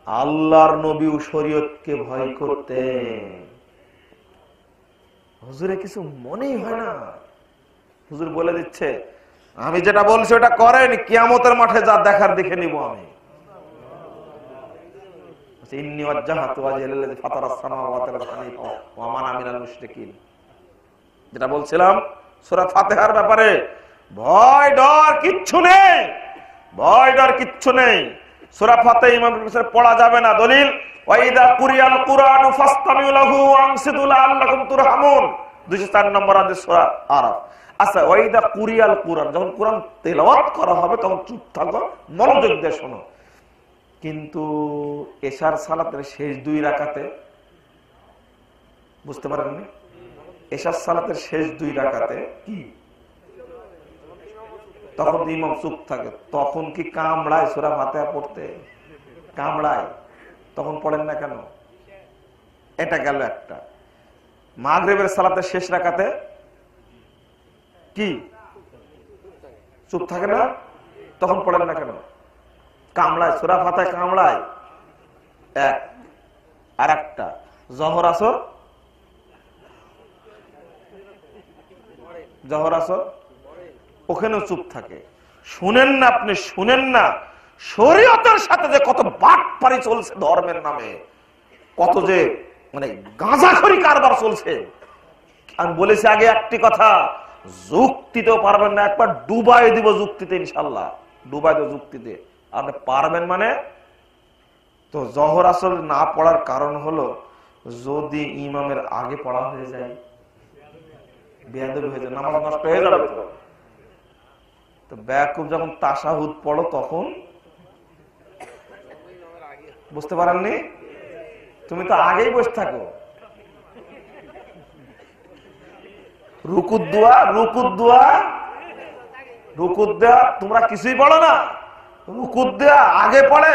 আল্লাহর নবী শরীয়তকে ভয় করতেন। হুজুরে কিছু মনেই হয় না, হুজুর বলে দিচ্ছে আমি যেটা বলছি ওটা করেন, কিয়ামতের মাঠে যা দেখার দেখে নিব আমি। যেটা বলছিলাম সূরা ফাতিহার ব্যাপারে, ভয় ডর কিচ্ছু নেই, ভয় ডর কিচ্ছু নেই। সূরা ফাতিহা ইমাম পড়া যাবে না। দলিল ওয়াইদা কুরিয়াল কুরআনু ফাসতামিউ লাহু ওয়ানসিতু লাআল্লাকুম তুরহামুন, 204 নম্বর হাদিস সূরা আরাফ। আচ্ছা ওয়াইদা কুরিয়াল কুরআন, যখন কোরআন তেলাওয়াত করা হবে তখন চুপ থাকো, মনোযোগ দিয়ে শোনো। কিন্তু এশার সালাতের শেষ 2 রাকাতে, বুঝতে পারেননি, এশার সালাতের শেষ 2 রাকাতে কি তখন ইমাম চুপ থাকে, তখন কি কামড়ায় সূরা ফাতিহা পড়তে? কামড়ায়, তখন পড়েন না কেন? এটা গেল একটা। মাগরিবের সালাতের শেষ রাকাতে কি চুপ থাকে না, তখন পড়েন না কেন? কামড়ায়, সূরা ফাতিহা কামড়ায়। এক আর একটা জহর আসর, জহর আসর ওখানেও চুপ থাকে। শুনেন না আপনি, শুনেন না শরীয়তের সাথে যে কত বাটপারি চলছে ধর্মের নামে, কত যে মানে গাঁজাখড়ি কারবার চলছে। আমি বলেছি আগে একটি কথা, যুক্তিতেও পারবেন না, একবার ডুবাই দিব যুক্তিতে, ইনশাল্লাহ ডুবাই দেব যুক্তিতে। আপনি পারবেন মানে? তো জহর আসর না পড়ার কারণ হলো, যদি ইমামের আগে পড়া হয়ে যায় বেয়াদবি হয়ে যায়, নামাজ নষ্ট হয়ে যাবে। তো বেয়াকুব যখন তাশাহুদ পড়ো তখন বুঝতে পারেননি, তুমি তো আগেই বসে থাকো। রুকুদ দোয়া, রুকুদ দোয়া, রুকুদ দেওয়া তোমরা কিছুই পড়ো না, রুকুদ দেওয়া আগে পড়ে,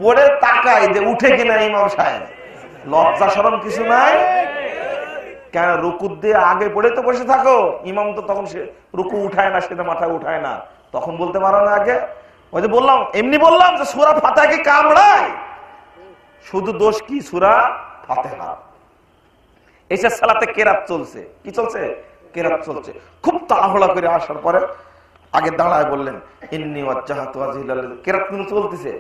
পড়ে তাকাই যে উঠে কিনা ইমাম সাহেব, লজ্জা শরম কিছু নাই। কেন রুকুদ দিয়ে আগে পড়ে তো বসে থাকো, ইমাম তো তখন সে রুকু উঠায় না, সেটা মাথায় উঠায় না, তখন বলতে পারো না আগে? ওই যে বললাম, এমনি বললাম যে সূরা ফাতিহা কি কামড়ায়, শুধু দোষ কি সূরা ফাতিহা। এশার সালাতে কেরাত চলছে, কি চলছে? কেরাত চলছে। খুব তাড়াহুড়া করে আসার পরে আগে দাঁড়ায় বললেন ইন্নী ওয়াজ্জাহাতু ওয়াজহিয়া লিল্লাযী, কেরাত কিন্তু চলতেছে,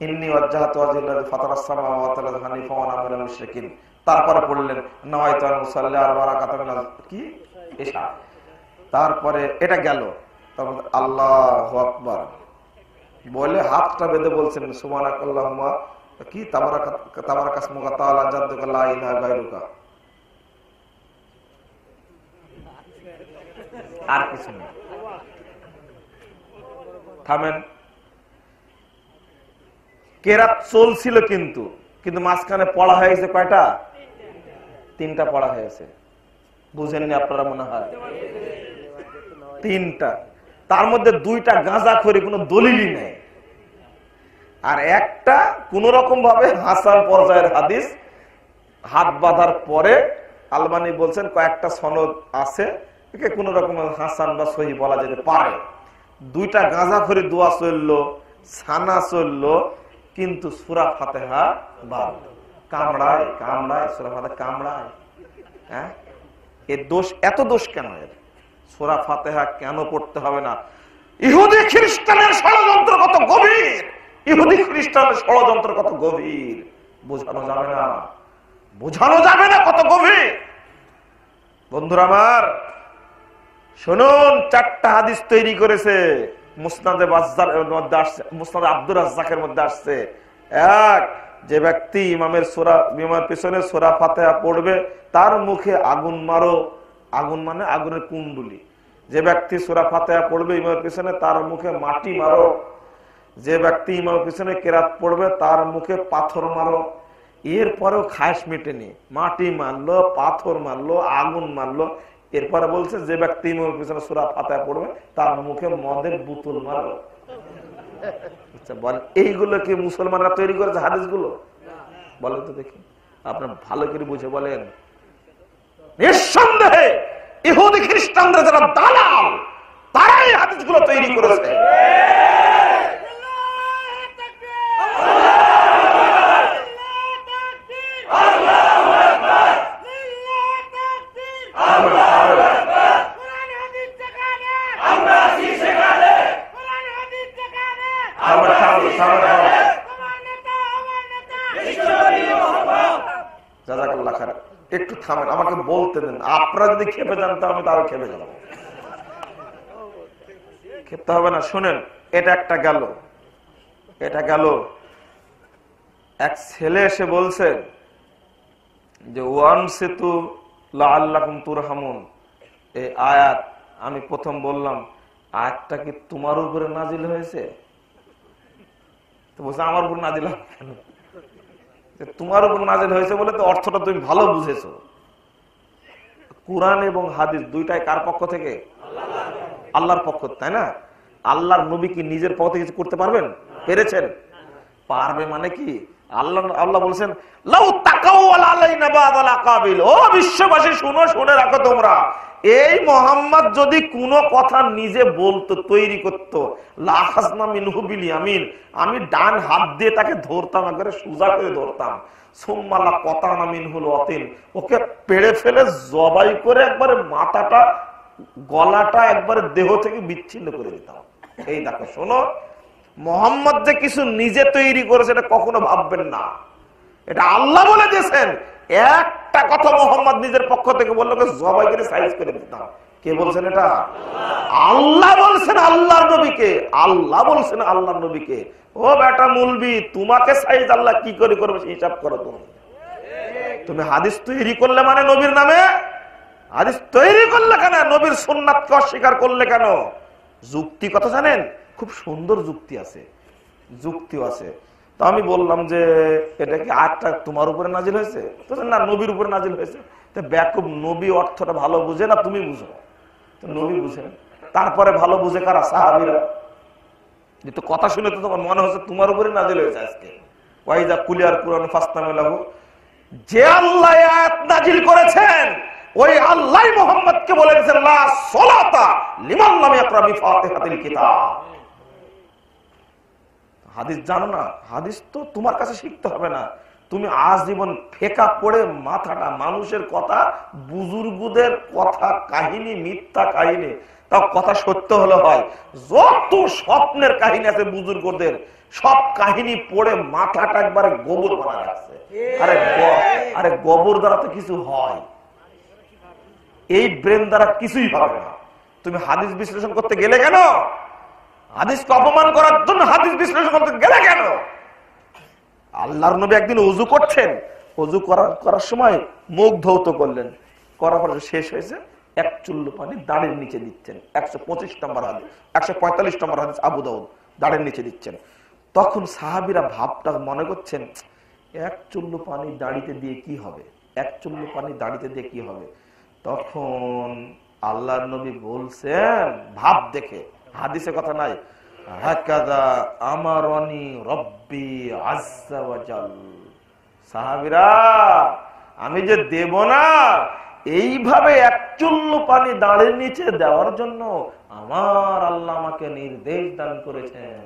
ইন্নী ওয়াজ্জাহাতু ওয়াজহিয়া লিল্লাযী ফাতারাস সামাওয়াতি ওয়াল আরদি হানিফান ওয়া মা মিনাল মুশরিকিন। তারপরে পড়লেন নাওয়াইতু আন উসাল্লি আরবা রাকাতান কি এশা। তারপরে এটা গেল, তারপর আল্লাহু আকবার বলে হাতটা বেঁধে বলছেন সুবহানাকাল্লাহুম্মা কি তাবারাকাসমুকা তাআলা জাদ্দুকা লা ইলাহা গায়রুকা। আর কিছু না, থামেন। কেরাত চলছিল কিন্তু কিন্তু মাঝখানে পড়া হয়েছে কয়টা? 3টা পড়া হয়েছে, বুঝেননি আপনারা মনে হয়? 3টা, তার মধ্যে 2টা গাঁজাখড়ি, কোনো দলিলই নেই। আর একটা কোন রকম ভাবে হাসান পর্যায়ের হাদিস, হাত বাঁধার পরে আলবানী বলছেন কয়েকটা সনদ আছে, একে কোন রকম হাসান বা সহি বলা যেতে পারে। দুইটা গাঁজাখড়ি দোয়া চললো, ছানা চললো, কিন্তু সূরা ফাতিহা বাদ। কামড়ায় কামড়ায় সূরা ফাতিহা কামড়ায়। হ্যাঁ, এর দোষ, এত দোষ কেন এর? সূরা ফাতিহা কেন পড়তে হবে না? ইহুদি খ্রিস্টানের ষড়যন্ত্র কত গভীর, ইহুদি খ্রিস্টানের ষড়যন্ত্র কত গভীর বোঝানো যাবে না, বোঝানো যাবে না কত গভীর। বন্ধুরা আমার শুনুন, 4টা হাদিস তৈরি করেছে মুসনাদে বাজ্জারের মধ্যে আসছে, মুসনাদে আব্দুর রাজ্জাকের মধ্যে আসছে। এক, যে ব্যক্তি ইমামের পিছনে সূরা ফাতিহা পড়বে তার মুখে আগুন মারো, আগুন মানে আগুনের কুণ্ডুলি। যে ব্যক্তি সূরা ফাতিহা পড়বে ইমামের পিছনে তার মুখে মাটি মারো। যে ব্যক্তি ইমামের পিছনে কেরাত পড়বে তার মুখে পাথর মারো। এরপরেও খাস মেটেনি, মাটি মারলো, পাথর মারলো, আগুন মারলো। এরপরে বলছে যে ব্যক্তি ইমামের পিছনে সূরা ফাতিহা পড়বে তার মুখে মদের বোতল মারো। আচ্ছা বল, এইগুলো কি মুসলমানরা তৈরি করেছে হাদিসগুলো? বলেন তো দেখি, আপনার ভালো করে বুঝে বলেন। নিঃসন্দেহে ইহুদি খ্রিস্টানরা যারা দালাল, তারাই হাদিসগুলো তৈরি করেছে। একটু থামেন, আমাকে বলতে দেন। আপনারা যদি খেপে যান তো আমি তো আরো খেপে যাব। খেপতে হবে না। শুনেন, এটা একটা গেল, এটা গেল। এক ছেলে এসে বলছে যে ওয়ানসিতু লাআল্লাকুম তুরহামুন, এই আয়াত আমি প্রথম বললাম আয়াতটা কি তোমার উপরে নাজিল হয়েছে? তো বলছে আমার উপর নাজিল হবে কেন? তোমার উপর নাজিল হয়েছে বলে তো অর্থটা তুমি ভালো বুঝেছো। কুরআন এবং হাদিস দুইটাই কার পক্ষ থেকে? আল্লাহর পক্ষ, তাই না? আল্লাহর নবী কি নিজের পক্ষ থেকে কিছু করতে পারবেন? পেরেছেন? পারবে মানে কি? আল্লাহ বলছেন লাউ তাকাওয়াল আলাইনা বাদাল আকাবিল, ও বিশ্ববাসী শুনো, শুনে রাখো তোমরা, এই মোহাম্মদ যদি কোনো কথা নিজে বলতো, তৈরি করতো, লাখাজনা মিনহু বিল ইয়ামিন, আমি ডান হাত দিয়ে তাকে ধরতাম, একবারে সোজা করে ধরতাম। সুম্মালা কতানা মিনহুল ওয়াতিন, ওকে পেড়ে ফেলে জবাই করে একবারে মাথাটা, গলাটা একবারে দেহ থেকে বিচ্ছিন্ন করে দিতাম। এই দেখো শোনো, মোহাম্মদ যে কিছু নিজে তৈরি করেছে এটা কখনো ভাববেন না, এটা আল্লাহ বলে দিয়েছেন। একটা কথা মোহাম্মদ নিজের পক্ষ থেকে বললো, জবাই করে সাইজ করে দিতাম। কে বলছেন এটা? আল্লাহ বলছেন আল্লাহর নবীকে, আল্লাহ বলছেন আল্লাহর নবীকে। ও বেটা মুলবি, তোমাকে সাইজ আল্লাহ কি করে করবে হিসাব করো। তুমি হাদিস তৈরি করলে মানে নবীর নামে হাদিস তৈরি করলে কেন? নবীর সুন্নাতকে অস্বীকার করলে কেন? যুক্তি কথা জানেন? খুব সুন্দর যুক্তি আছে, যুক্তিও আছে। তো আমি বললাম যে এটা কি আয়াতটা তোমার উপরে নাজিল হয়েছে? তো না, নবীর উপরে নাজিল হয়েছে। তো ব্যাকুব, নবী অর্থটা ভালো বুঝে না তুমি বুঝো? তো নবী বুঝে, তারপরে ভালো বুঝে কারা? সাহাবীরা। কিন্তু কথা শুনে তো তোমার মনে হচ্ছে তোমার উপরে নাজিল হয়েছে আজকে। ওয়াইজা কুলিয়ার কুরআন ফাসতামিলাহু, যে আল্লাহ আয়াত নাজিল করেছেন ওই আল্লাহ মুহাম্মদকে বলে দিয়েছেন লা সালাতা লিমান লাম ইয়াকরা বিফাতিহাতিল কিতাব। হাদিস জানো না? হাদিস তো তোমার কাছে শিখতে হবে না। তুমি আজীবন ফেকা পড়ে মাথাটা, মানুষের কথা, বুজুর্গদের কথা, কাহিনী, মিথ্যা কাহিনী, তাও কথা সত্য হলে হয়। যত স্বপ্নের কাহিনী আছে বুজুর্গদের, সব কাহিনী পড়ে মাথাটা একবারে গোবর বানা রাখছে। আরে গোবর দ্বারা তো কিছু হয়, এই ব্রেন দ্বারা কিছুই হবে না। তুমি হাদিস বিশ্লেষণ করতে গেলে কেন? হাদিসকে অপমান করার জন্য হাদিস বিশ্লেষণ করতে গেলে কেন? আল্লাহর নবী একদিন ওযু করছেন, ওযু করার সময় মুখ ধৌত করলেন, করার পরে শেষ হয়েছে, এক চুল্লু পানি দাড়ির নিচে দিচ্ছেন। 125 নম্বর হাদিস, 145 নম্বর হাদিস আবু দাউদ, দাড়ির নিচে দিচ্ছেন। তখন সাহাবীরা ভাবটা মনে করছেন, এক চুল্লু পানি দাড়িতে দিয়ে কি হবে, এক চুল্লু পানি দাড়িতে দিয়ে কি হবে। তখন আল্লাহর নবী বলছেন, ভাব দেখে, হাদিসে কথা নাই, হাকাযা আমারনি রব্বি আযজা ওয়া জাল। সাহাবীরা, আমি যে দেব না, এইভাবে এক চুল্লু পানি দাঁড়ের নিচে দেওয়ার জন্য আমার আল্লাহ আমাকে নির্দেশ দান করেছেন।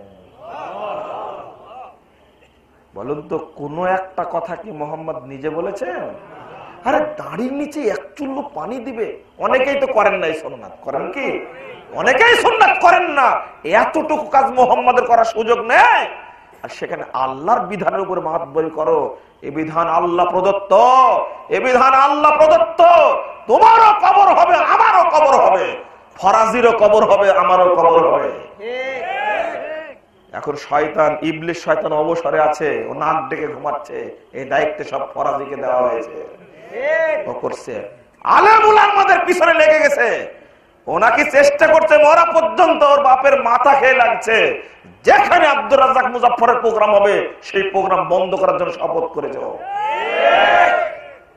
বলুন তো, কোন একটা কথা কি মোহাম্মদ নিজে বলেছেন? আরে দাঁড়ির নিচে এক চুল্লু পানি দিবে। অনেকেই তো করেন না এই সুন্নাত। করেন কি? অনেকেই সুন্নাত করেন না। এতটুকু কাজ মোহাম্মদের করার সুযোগ নেই, আর সেখানে আল্লাহর বিধানের উপর মাতবরি করো। এ বিধান আল্লাহ প্রদত্ত, এ বিধান আল্লাহ প্রদত্ত। তোমারও কবর হবে, আমারও কবর হবে, ফরাজিরও কবর হবে, আমারও কবর হবে। এখন শয়তান, ইবলিস শয়তান অবসরে আছে, ও নাক ডেকে ঘুমাচ্ছে। এই দায়িত্ব সব ফরাজিকে দেওয়া হয়েছে, ও করছে। আলেম উলামাদের পিছনে লেগে গেছে, ও নাকি চেষ্টা করছে মরা পর্যন্ত ওর বাপের মাথা খেয়ে লাগছে। যেখানে আব্দুর রাজ্জাক মুজাফফরের প্রোগ্রাম হবে, সেই প্রোগ্রাম বন্ধ করার জন্য শপথ করেছে।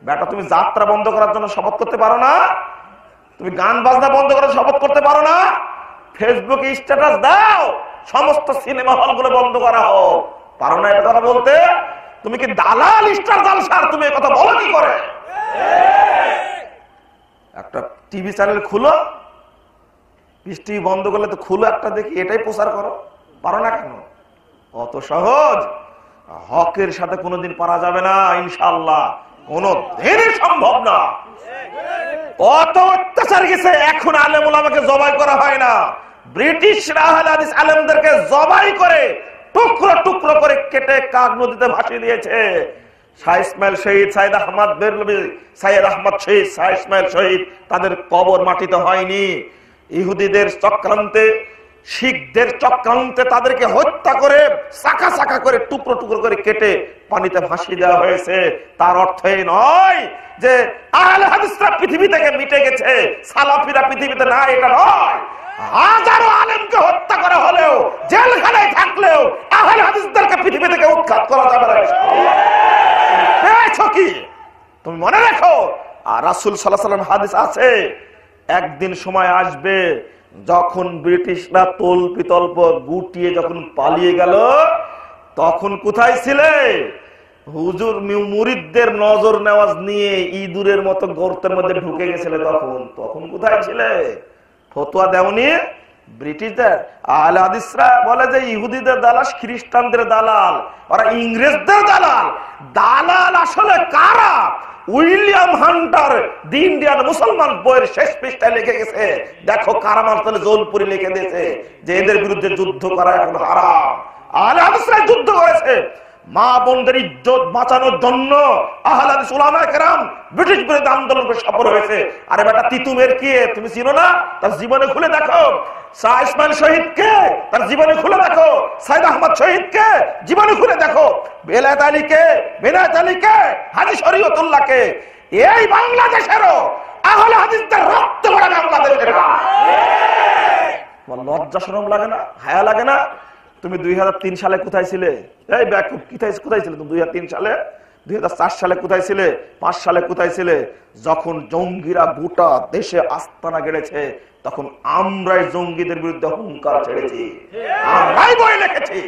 বেটা, তুমি যাত্রা বন্ধ করার জন্য শপথ করতে পারো না? তুমি গান বাজনা বন্ধ করার শপথ করতে পারো না? ফেসবুকে স্ট্যাটাস দাও সমস্ত সিনেমা হল গুলো বন্ধ করা হোক, পারো না এটা কথা বলতে? তুমি কি দালাল স্টার জালসার? তুমি এই কথা বলো কি করে? একটা টিভি চ্যানেল খুলো, পিস টিভি বন্ধ করলে তো খুলো একটা, দেখি, এটাই প্রচার করো। পারো না কেন? অত সহজ হকের সাথে কোনোদিন পারা যাবে না, ইনশাআল্লাহ কোনদিনই সম্ভব না। কত অত্যাচার গেছে, এখন আলেম ওলামাকে জবাই করা হয় না। ব্রিটিশরা আহলে হাদিস আলেমদেরকে জবাই করে টুকরো টুকরো করে কেটে কাক নদীতে ভাসিয়ে দিয়েছে। শাহ ইসমাইল শহীদ, সাইদ আহমদ বেরলভী, সাইয়েদ আহমদ শহীদ, শাহ ইসমাইল শহীদ, তাদের কবর মাটিতে হয়নি। ইহুদিদের চক্রান্তে, শিখদের চক্রান্তে তাদেরকে হত্যা করে চাকা চাকা করে টুকরো টুকরো করে কেটে পানিতে ভাসিয়ে দেওয়া হয়েছে। তার অর্থ এই নয় যে আহলে হাদিসরা পৃথিবী থেকে মিটে গেছে, সালাফিরা পৃথিবীতে না, এটা নয়। হাজারো আলেমকে হত্যা করা হলেও, জেলখানায় থাকলেও আহলে হাদিসদেরকে পৃথিবী থেকে উৎখাত করা যাবে না। পেয়েছো কি? তুমি মনে রাখো। আর রাসূল সাল্লাল্লাহু আলাইহি ওয়াসাল্লাম হাদিস আছে, একদিন সময় আসবে যখন ব্রিটিশরা তল্পিতল্প গুটিয়ে যখন পালিয়ে গেল, তখন কোথায় ছিলে? হুজুর মুরিদদের নজর নেওয়াজ নিয়ে ইঁদুরের মতো গর্তের মধ্যে ঢুকে গেছিলে। তখন কোথায় ছিলে? ফতোয়া দেওনি ব্রিটিশদের। আহলে হাদিসরা বলে যে ইহুদিদের দালাল, খ্রিস্টানদের দালাল, ওরা ইংরেজদের দালাল। দালাল আসলে কারা? উইলিয়াম হান্টার দি ইন্ডিয়ান মুসলমান বইয়ের শেষ পৃষ্ঠায় লিখে গেছে, দেখো কারামার্তলে জোলপুরি লিখে দিয়েছে যে এদের বিরুদ্ধে যুদ্ধ করা এখন হারাম। আহলে হাদিসরা যুদ্ধ করেছে মা বোনদের ইজ্জত বাঁচানোর জন্য। আহলে হাদিস উলামায়ে কেরাম ব্রিটিশ বিরোধী আন্দোলন করে সফল হয়েছে। আরে বেটা, তিতুমের কে তুমি চিনো না? তার জীবনে খুলে দেখো। শাহ ইসমাইল শহীদ কে? তার জীবনে খুলে দেখো। সাইদ আহমদ শহীদ কে? জীবনে খুলে দেখো। বেলায়েত আলী কে? বেনায়েত আলী কে? হাজী শরীয়তুল্লাহ কে? এই বাংলাদেশেরও আহলে হাদিসদের রক্ত ভরা বাংলাদেশের। লজ্জা শরম লাগে না? হায়া লাগে না? তুমি 2003 সালে কোথায় ছিলে? এই ব্যাকুব, কোথায় ছিলে তুমি 2003 সালে? 2004 সালে কোথায় ছিলে? 5 সালে কোথায় ছিলে? যখন জঙ্গিরা গোটা দেশে আস্তানা গেড়েছে, তখন আমরাই জঙ্গিদের বিরুদ্ধে হুঙ্কার ছেড়েছি, আমরাই বই লিখেছি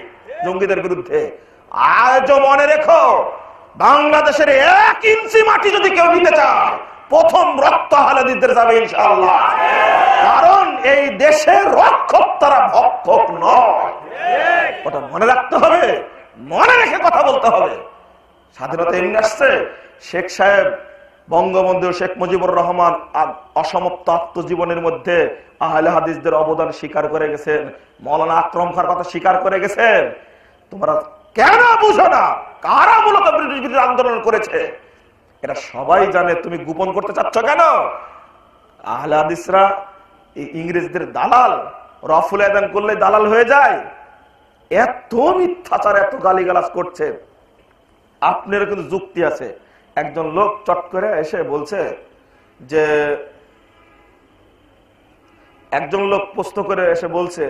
জঙ্গিদের বিরুদ্ধে। আজও মনে রেখো, বাংলাদেশের 1 ইঞ্চি মাটি যদি কেউ নিতে চায়, প্রথম রক্ত আহলে হাদিসদের যাবে ইনশাআল্লাহ। কারণ এই দেশের রক্ষক তারা, ভক্ষক নয়। ওটা মনে রাখতে হবে, মনে রেখে কথা বলতে হবে। স্বাধীনতা এমনি আসছে। শেখ সাহেব, বঙ্গবন্ধু শেখ মুজিবুর রহমান অসমাপ্ত আত্মজীবনের মধ্যে আহলে হাদিসদের অবদান স্বীকার করে গেছেন। মৌলানা আকরম খাঁর কথা স্বীকার করে গেছেন। তোমরা কেন বুঝো না কারা মূলত ব্রিটিশ বিরোধী আন্দোলন করেছে? এটা সবাই জানে, তুমি গোপন করতে চাচ্ছ কেন? আহলে হাদিসরা ইংরেজদের দালাল, রফুল আদান করলে দালাল হয়ে যায়। এত মিথ্যাচার, এত গালিগালাজ করছে। আপনার কিন্তু যুক্তি আছে। একজন লোক চট করে এসে বলছে যে, একজন লোক প্রশ্ন করে এসে বলছে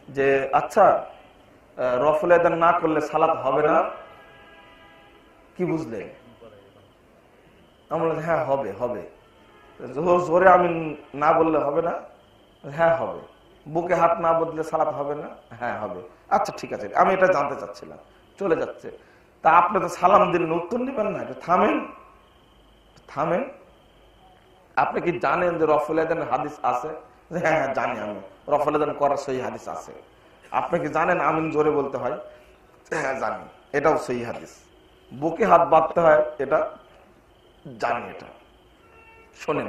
যে, আচ্ছা রফুল আদান না করলে সালাত হবে না, কি বুঝলে? আমরা হ্যাঁ হবে, হবে। জোরে আমি না বললে হবে না? হ্যাঁ হবে। বুকে হাত না বদলে সালাত হবে না? হ্যাঁ হবে। আচ্ছা ঠিক আছে, আমি এটা জানতে চাচ্ছিলাম। চলে যাচ্ছে। তা আপনি তো সালাম দিলেন, উত্তর নেবেন না, থামেন থামেন। আপনি কি জানেন যে রফুল আযানের হাদিস আছে? হ্যাঁ হ্যাঁ জানি, আমি রফুল আযান করার সহি হাদিস আছে। আপনি কি জানেন আমিন জোরে বলতে হয়? হ্যাঁ জানি, এটাও সহি হাদিস। বুকে হাত বাঁধতে হয়, এটা জানি। এটা শোনেন,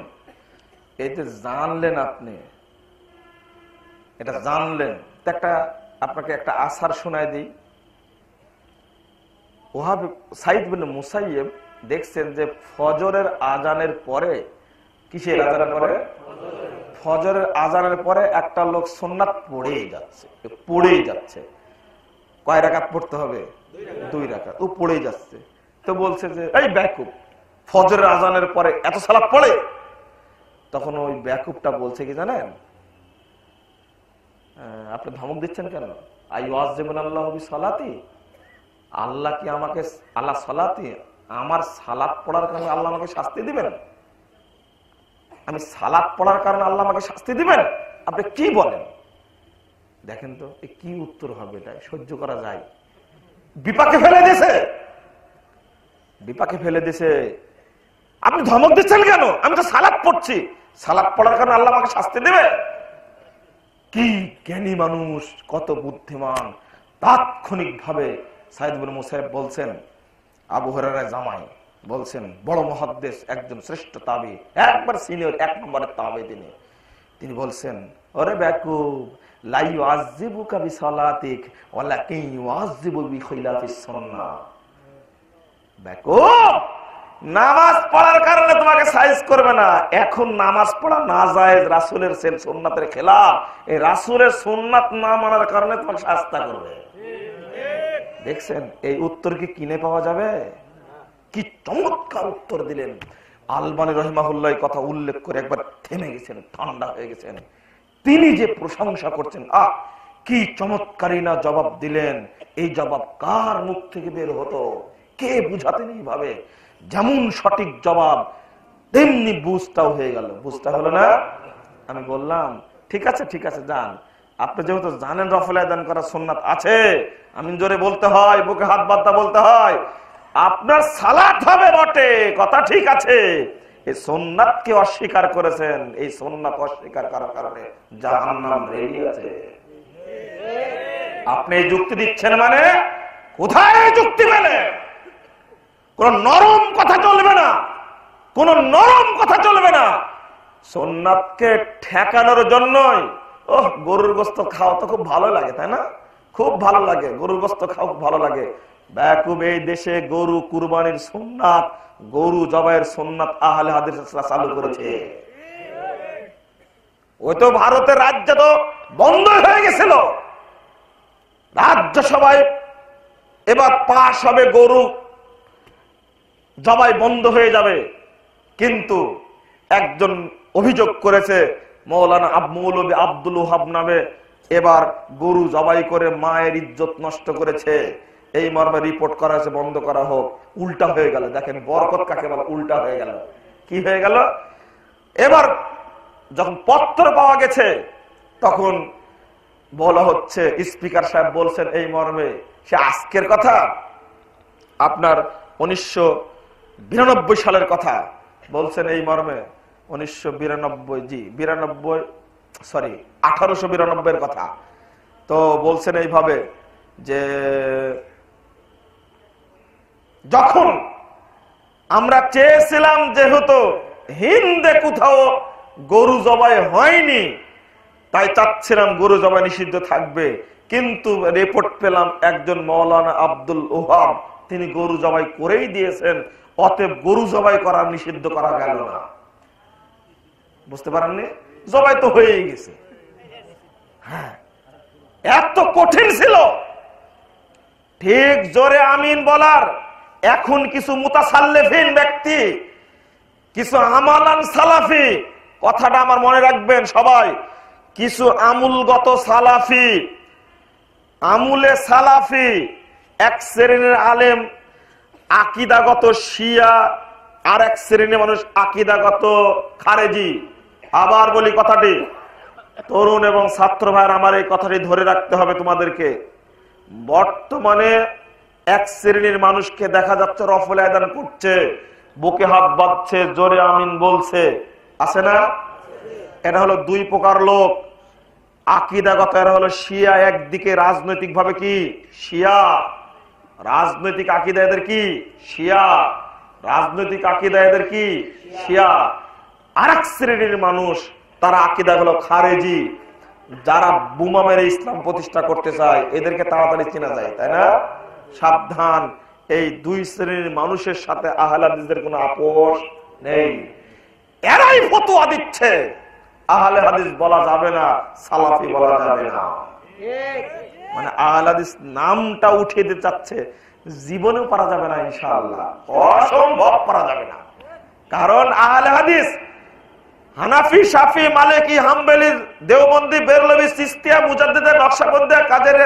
এই যে জানলেন আপনি, এটা জানলেন, একটা আপনাকে একটা আসার শোনায় দিই। ওয়াহাব সাইদ বিন মুসাইয়্যিব দেখছেন যে ফজরের আজানের পরে, কিসের আজানের পরে? ফজরের আজানের পরে একটা লোক সুন্নাত পড়েই যাচ্ছে। কয় রাকাত পড়তে হবে? 2 রাকাত। ও পড়েই যাচ্ছে। তো বলছে যে এই বেকুব, ফজরের আজানের পরে এত সালাত পড়ে? তখন ওই বেকুবটা বলছে কি জানেন, আপনি ধমক দিচ্ছেন কেন? আইয়াজিবুনাল্লাহু বিসালাতি, আল্লাহ কি আমাকে, আল্লাহ সালাতি, আমার সালাত পড়ার কারণে আল্লাহ আমাকে শাস্তি দিবেন? আমি সালাত পড়ার কারণে আল্লাহ আমাকে শাস্তি দিবেন? আপনি কি বলেন? দেখেন তো কি উত্তর হবে, এটা সহ্য করা যায়? বিপাকে ফেলে দিছে। আপনি ধমক দিচ্ছেন কেন? আমি তো সালাত পড়ছি, সালাত পড়ার কারণে আল্লাহ আমাকে শাস্তি দেবে? কি জ্ঞানী মানুষ, কত বুদ্ধিমান! তাৎক্ষণিক ভাবে সাইদ বিন মুসাইয়্যিব বলছেন, আবু হুরায়রা জামাই বলছেন, বড় মুহাদ্দিস, একজন শ্রেষ্ঠ তাবী, একবার সিনিয়র, 1 নম্বরের তাবী তিনি বলছেন, ওরে বেকুব, লা ইউআযিবুকা বিসালাতিক ওয়ালাকিন ইউআযিবু বিখিলাফিস সুন্নাহ। বেকুব, নামাজ পড়ার কারণে তোমাকে সাইজ করবে না। এখন নামাজ পড়া না জায়েজ, রাসূলের সুন্নাতের খেলাফ। এই রাসূলের সুন্নাত না মানার কারণে তোমাকে শাস্তি করবে। দেখছেন, এই উত্তর কি কিনে পাওয়া যাবে? কি চমৎকার উত্তর দিলেন। আলবানী রাহিমাহুল্লাহ কথা উল্লেখ করে একবার থেমে গেছেন, ঠান্ডা হয়ে গেছেন। তিনি যে প্রশংসা করছেন, কি চমৎকারী না জবাব দিলেন। এই জবাব কার মুখ থেকে বের হতো? কে বুঝাতেন এইভাবে? যেমন সঠিক জবাব, তেমনি বুঝটাও হয়ে গেল। বুঝটা হলো না? আমি বললাম ঠিক আছে যান। আপনি যেহেতু জানেন রফুল আযান করা সুন্নাত আছে, আমিন জোরে বলতে হয়, বুকে হাত বাঁধতে বলতে হয়, আপনার সালাত হবে বটে, কথা ঠিক আছে। এই সুন্নাতকে অস্বীকার করেছেন, এই সুন্নাত অস্বীকার করার কারণে জাহান্নাম রেডি আছে। আপনি যুক্তি দিচ্ছেন মানে কোথায় যুক্তি মেলে? কোন নরম কথা চলবে না, সুন্নাতকে ঠেকানোর জন্যই। গরুর গোশত খাওয়া তো খুব ভালো লাগে, তাই না? খুব ভালো লাগে, গরুর গোশত খাওয়া ভালো লাগে। বেকুব, এই দেশে গরু কুরবানির সুন্নাত, গরু জবাইয়ের সুন্নাত আহলে হাদিসরা চালু করেছে। ওই তো ভারতের রাজ্য তো বন্ধ হয়ে গেছিল, রাজ্যসভায় এবার পাশ হবে, গরু জবাই বন্ধ হয়ে যাবে। কিন্তু একজন অভিযোগ করেছে, মৌলানা মৌলভী আব্দুল ওহাব নামে, এবার গরু জবাই করে মায়ের ইজ্জত নষ্ট করেছে। এই মর্মে রিপোর্ট করা হয়েছে, বন্ধ করা হোক। উল্টা হয়ে গেল। দেখেন বরকত কাকে বলে, উল্টা হয়ে গেল। কি হয়ে গেল? এবার যখন পত্র পাওয়া গেছে, তখন বলা হচ্ছে, স্পিকার সাহেব বলছেন এই মর্মে, সে আজকের কথা, আপনার 1992 সালের কথা বলছেন এই মর্মে। 1892 এর কথা। তো বলছেন এইভাবে যে, যখন আমরা চেয়েছিলাম, যেহেতু হিন্দে কোথাও গরু জবাই হয়নি, তাই চাচ্ছিলাম গরু জবাই নিষিদ্ধ থাকবে, কিন্তু রিপোর্ট পেলাম একজন মৌলানা আব্দুল ওহাব তিনি গরু জবাই করেই দিয়েছেন, অতএব গরু জবাই করা নিষিদ্ধ করা গেল না। বুঝতে পারেননি? জবাই তো হয়েই গেছে। হ্যাঁ, এত কঠিন ছিল। ঠিক জোরে আমিন বলার এখন কিছু মুতাসাল্লিফিন ব্যক্তি, কিছু আমালান সালাফি, কথাটা আমার মনে রাখবেন সবাই, কিছু আমুলগত সালাফি, আমুলে সালাফি, এক শ্রেণীর আলেম আকীদাগত শিয়া, আর এক শ্রেণীর মানুষ আকীদাগত খারেজি। আবার বলি কথাটি, তরুণ এবং ছাত্র ভাইয়ের আমার এই কথাটি ধরে রাখতে হবে তোমাদেরকে। বর্তমানে এক শ্রেণীর মানুষকে দেখা যাচ্ছে রফল আয়দান করছে, বুকে হাত বাঁধছে, জোরে আমিন বলছে, আছে না? এটা হলো দুই প্রকার লোক। আকীদাগত এরা হলো শিয়া, একদিকে রাজনৈতিক ভাবে কি শিয়া, রাজনৈতিক আকীদা এদের কি শিয়া, রাজনৈতিক আকীদা এদের কি শিয়া। আরেক শ্রেণীর মানুষ তারা আকীদা হলো খারেজি, যারা বোমা মেরে ইসলাম প্রতিষ্ঠা করতে চায়, এদেরকে তাড়াতাড়ি চেনা যায়, তাই না? সাবধান, এই দুই শ্রেণীর মানুষের সাথে আহলে হাদিসদের কোনো আপোষ নেই। এরাই ফতোয়া দিচ্ছে আহলে হাদিস বলা যাবে না, সালাফি বলা যাবে না। মানে আহলে হাদিস নামটা উঠিয়ে দিতে চাচ্ছে, জীবনেও পারা যাবে না, ইনশাআল্লাহ অসম্ভব পারা যাবে না। কারণ আহলে হাদিস হানাফি, শাফি, মালিকি, হাম্বলি, দেওবন্দি, বেরলভি, চিশতিয়া, মুজাদ্দিদে, নকশবন্দি, কাদেরি,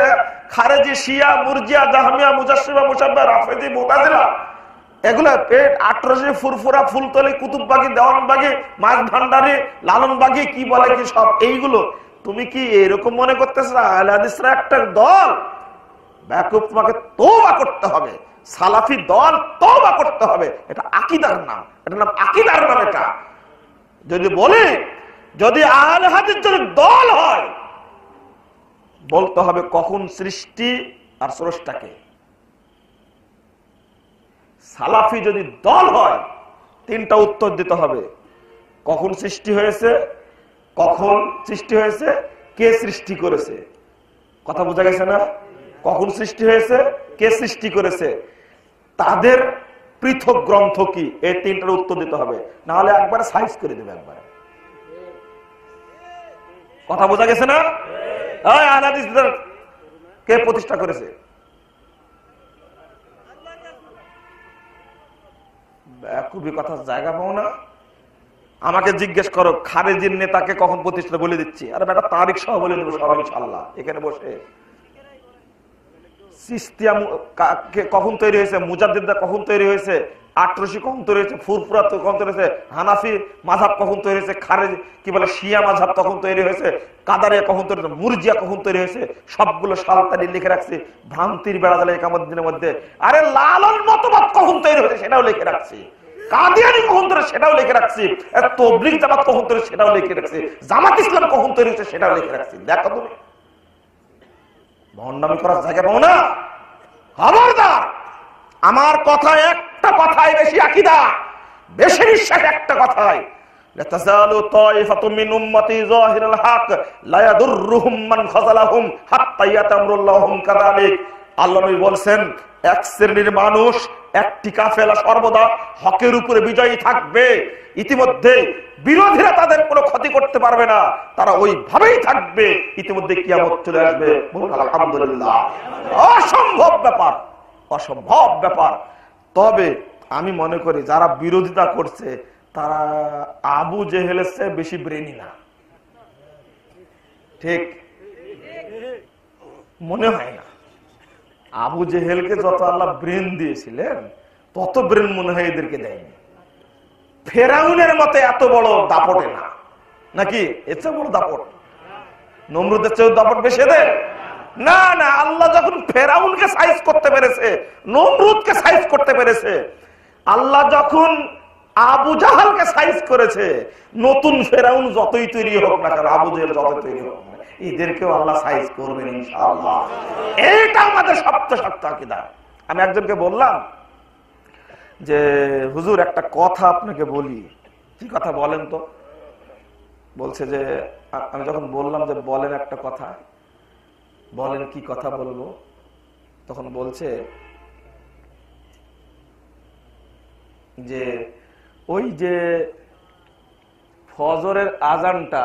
খারেজি, শিয়া, মুরজিয়া, জাহমিয়া, মুজাসসিবা, মুশাব্বিহা, রাফিদি, মুতাজিলা, এগুলা পেট আটরশি, ফুরফুরা, ফুলতলি, কুতুববাগী, দেওয়ানবাগী, মাছ ভান্ডারী, লালনবাগী, কি বলে কি সব এইগুলো, তুমি কি এরকম মনে করতেছো আহলে হাদিসরা একটা দল? বেকুব, তোমাকে তওবা করতে হবে। সালাফি দল তওবা করতে হবে, এটা আকীদার নাম, এটা নাম আকীদার নাম। এটা যদি বলি, যদি আহলে হাদিস যদি দল হয়, বলতে হবে কখন সৃষ্টি আর স্রষ্টাকে। সালাফি যদি দল হয়, তিনটা উত্তর দিতে হবে: কখন সৃষ্টি হয়েছে, কখন সৃষ্টি হয়েছে, কে সৃষ্টি করেছে। কথা বোঝা গেছে না? কখন সৃষ্টি হয়েছে, কে সৃষ্টি করেছে, তাদের পৃথক গ্রন্থ কি, এই তিনটার উত্তর দিতে হবে। না হলে একবারে সাইজ করে দেবে একবারে। কথা বোঝা গেছে না? আহলে হাদিসদের কে প্রতিষ্ঠা করেছে? খুবই কথার জায়গা পাও না। আমাকে জিজ্ঞেস করো খারেজির নেতাকে কখন প্রতিষ্ঠা, বলে দিচ্ছি। আরে বেটা তারিখ সহ বলে দেবো সব ইনশাআল্লাহ এখানে বসে। চিশতিয়া কখন তৈরি হয়েছে, মুজাদ্দিদরা কখন তৈরি হয়েছে, আটরশি কখন তৈরি হয়েছে, ফুরফুরা কখন তৈরি হয়েছে, হানাফি মাযহাব কখন তৈরি হয়েছে, খারেজি কি বলে শিয়া মাযহাব তখন তৈরি হয়েছে, কাদারিয়া কখন তৈরি হয়েছে, মুরজিয়া কখন তৈরি হয়েছে, সবগুলো সাল তারিখ লিখে রাখছি ভ্রান্তির বেড়া জালে কিয়ামত দিনের মধ্যে। আরে লালন মতবাদ কখন তৈরি হয়েছে সেটাও লিখে রাখছি, কাদিয়ানি কখন তৈরি সেটাও লিখে রাখছি, তাবলীগ জামাত কখন তৈরি সেটাও লিখে রাখছি, জামাত ইসলাম কখন তৈরি হয়েছে সেটাও লিখে রাখছি। দেখো তুমি ভণ্ডামি করার জায়গা পাও না। খবরদার, আমার কথা একটা কথাই বেশি আকীদা, বেশি বিশ্বাস একটা কথাই। লা তাযালু তায়ফাতুম মিন উম্মতি যাহিরুল হক লা ইয়াদুররুহুম মান খাযালাহুম হাত্তা ইয়াতামরুল্লাহুম কাযালিক। আল্লাহ নবী বলেন, এক শ্রেণীর মানুষ, একটি কাফেলা সর্বদা হকের উপরে বিজয়ী থাকবে। ইতিমধ্যে বিরোধীরা তাদের কোনো ক্ষতি করতে পারবে না, তারা ওইভাবেই থাকবে, ইতিমধ্যে কিয়ামত চলে আসবে। বলুন আলহামদুলিল্লাহ। অসম্ভব ব্যাপার, অসম্ভব ব্যাপার। তবে আমি মনে করি যারা বিরোধিতা করছে তারা আবু জেহেলের চেয়ে বেশি ব্রেনি না, ঠিক মনে হয় না? আবু জেহেলকে যত আল্লাহ ব্রেন দিয়েছিলেন, তত ব্রেন মনে হয় এদেরকে দেয়নি। ফেরাউনের মতে এত বড় দাপটে না, নাকি? এর চেয়ে বড় দাপট নমরুদের চেয়েও দাপট বেশি এদের? না না, আল্লাহ যখন ফেরাউনকে সাইজ করতে পেরেছে, নমরুদকে সাইজ করতে পেরেছে, আল্লাহ যখন আবু জাহালকে সাইজ করেছে, নতুন ফেরাউন যতই তৈরি হোক না কেন, আবু জাহাল যত তৈরি হোক না, এদেরকেও আল্লাহ সাইজ করবেন ইনশাআল্লাহ। এটা আমাদের সবচেয়ে শক্ত আকীদা। আমি একজনকে বললাম যে হুজুর একটা কথা আপনাকে বলি। কি কথা বলেন তো? বলছে যে, আমি যখন বললাম যে বলেন একটা কথা, বলেন কি কথা বলবো, তখন বলছে যে ওই যে ফজরের আজানটা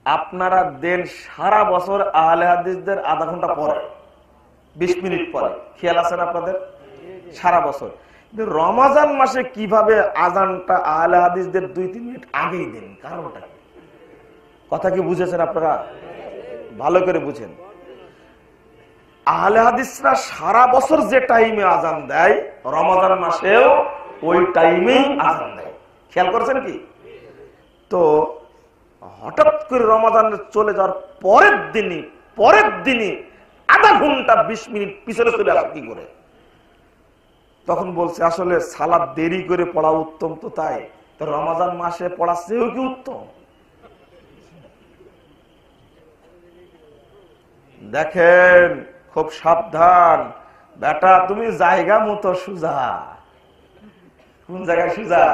আপনারা দেন সারা বছর আহলে হাদিসদের আধা ঘন্টা পরে, 20 মিনিট পরে, খেয়াল আছে না আপনাদের? সারা বছর। রমাজান মাসে কিভাবে আজানটা আহলে হাদিসদের 2-3 মিনিট আগেই দেন? কারণটা কি? কথা কি বুঝেছেন আপনারা? ভালো করে বুঝেন। আহলে হাদিসরা সারা বছর যে টাইমে আজান দেয়, রমাজান মাসেও ওই টাইমেই আজান দেয়। খেয়াল করেছেন কি? তো হঠাৎ করে রমাদান চলে যাওয়ার পরের দিনই আধা ঘন্টা 20 মিনিট পিছনে চলে আসা কি করে? তখন বলছে আসলে সালাত দেরি করে পড়া উত্তম, তো তাই তো রমাদান মাসে পড়া চেয়েও কি উত্তম? দেখেন খুব সাবধান বেটা, তুমি জায়গা মতো সুজা। কোন জায়গায় সুজা?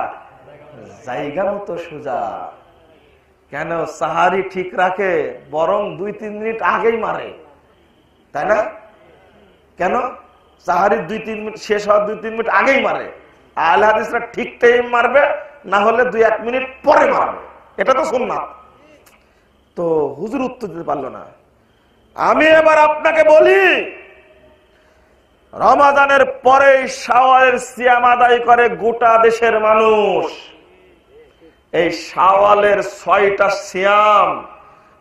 জায়গা মতো সুজা। কেন সাহারি ঠিক রাখে, বরং 2-3 মিনিট আগেই মারে, তাই না? কেন সাহারি 2-3 মিনিট শেষ হওয়ার 2-3 মিনিট আগেই মারে। আহলে হাদিসরা ঠিক টাইম মারবে, না হলে 2-1 মিনিট পরে মারবে, এটা তো সুন্নাত। তো হুজুর উত্তর দিতে পারলো না। আমি এবার আপনাকে বলি, রমাদানের পরে শাওয়ালের সিয়াম আদায় করে গোটা দেশের মানুষ। এই শাওয়ালের 6টা সিয়াম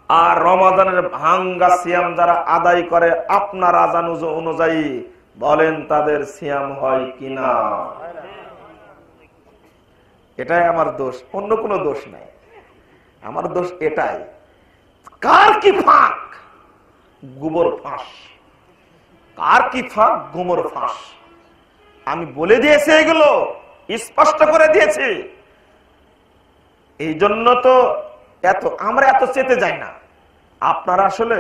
আর রমাদানের ভাঙ্গা সিয়াম যারা আদায় করে আপনার আযান অনুযায়ী, বলেন তাদের সিয়াম হয় কিনা? এটাই আমার দোষ, অন্য কোনো দোষ নাই। আমার দোষ এটাই, কার কি ফাঁক? গোবর ফাঁস। কার কি ফাঁক? গোবর ফাঁস। আমি বলে দিয়েছি, এগুলো স্পষ্ট করে দিয়েছি। এই জন্য তো আমরা এত চেতে যাই না। আপনারা আসলে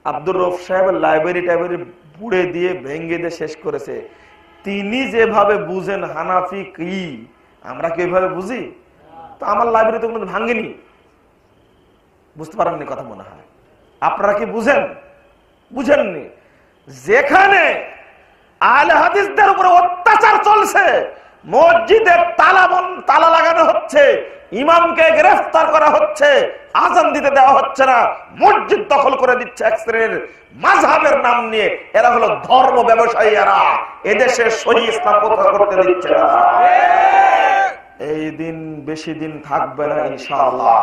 আব্দুর রউফ সাহেবের লাইব্রেরি টাইব্রেরি বুড়ে দিয়ে ভেঙ্গে দিয়ে শেষ করেছে। তিনি যেভাবে বুঝেন হানাফি কি, আমরা কি ওইভাবে বুঝি? তো আমার লাইব্রেরি তো কোনো ভাঙ্গেনি, বুঝতে পারেননি কথা মনে হয়। আপনারা কি বুঝেন? বুঝেননি। যেখানে আহলে হাদিসদের উপরে অত্যাচার চলছে, মসজিদে তালা লাগানো হচ্ছে, ইমামকে গ্রেফতার করা হচ্ছে, আযান দিতে দেওয়া হচ্ছে না, মসজিদ দখল করে দিচ্ছে এক শ্রেণীর মাযহাবের নাম নিয়ে। এরা হলো ধর্ম ব্যবসায়ী। এরা এদেশে শরীয়ত ইসলাম প্রচার করতে দিচ্ছে না। এই দিন বেশি দিন থাকবে না ইনশাআল্লাহ,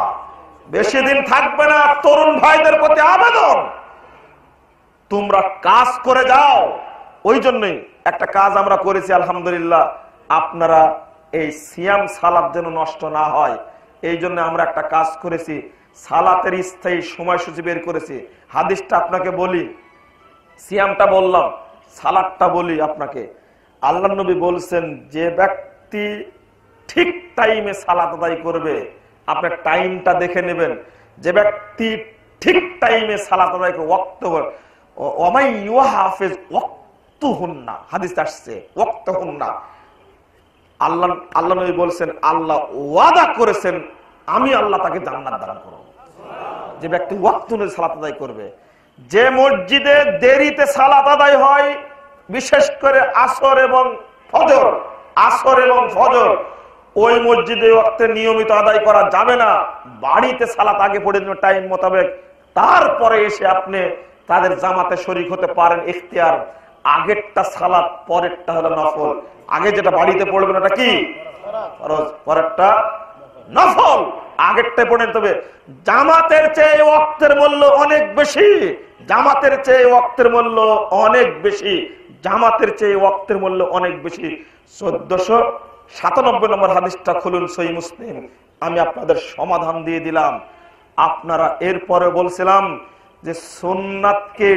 বেশি দিন থাকবে না। তরুণ ভাইদের প্রতি আবেদন, তোমরা কাজ করে যাও। ওই জন্যই একটা কাজ আমরা করেছি আলহামদুলিল্লাহ। আপনারা এই সিয়াম সালাত যেন নষ্ট না হয়, এই জন্য আমরা একটা কাজ করেছি, সালাতের স্থায়ী সময়সূচি বের করেছি। হাদিসটা আপনাকে বলি, সিয়ামটা বললাম, সালাতটা বলি আপনাকে। আল্লাহর নবী বলছেন, যে ব্যক্তি ঠিক টাইমে সালাত আদায় করবে, আপনার টাইমটা দেখে নেবেন, যে ব্যক্তি ঠিক টাইমে সালাত আদায় করবে, ওয়াক্ত ওমাই ইউহাফিজ ওয়াক্তুহুন্না, হাদিস আসছে ওয়াক্তুহুন্না। আল্লাহ নবী বলছেন, আল্লাহ ওয়াদা করেছেন আমি আল্লাহ তাকে জান্নাত দান করব। যে ব্যক্তি ওয়াক্ত অনুযায়ী সালাত আদায় করবে। যে মসজিদে দেরিতে সালাত আদায় হয়, বিশেষ করে আসর এবং ফজর, ওই মসজিদে ওয়াক্তে নিয়মিত আদায় করা যাবে না। বাড়িতে সালাত আগে পড়ে দিন টাইম মোতাবেক, তারপরে এসে আপনি তাদের জামাতে শরীক হতে পারেন, ইখতিয়ার। আগেরটা সালাত, পরেরটা হলো নফল। আগে যেটা বাড়িতে পড়বেন ওটা কি ফরজ, পরেরটা নফল। আগেরটা পড়ে নিতে হবে। জামাতের চেয়ে ওয়াক্তের মূল্য অনেক বেশি, জামাতের চেয়ে ওয়াক্তের মূল্য অনেক বেশি, জামাতের চেয়ে ওয়াক্তের মূল্য অনেক বেশি। 1497 নম্বর হাদিসটা খুলুন, সহিহ মুসলিম। আমি আপনাদের সমাধান দিয়ে দিলাম। আপনারা এরপরে বলছিলাম যে সুন্নাতকে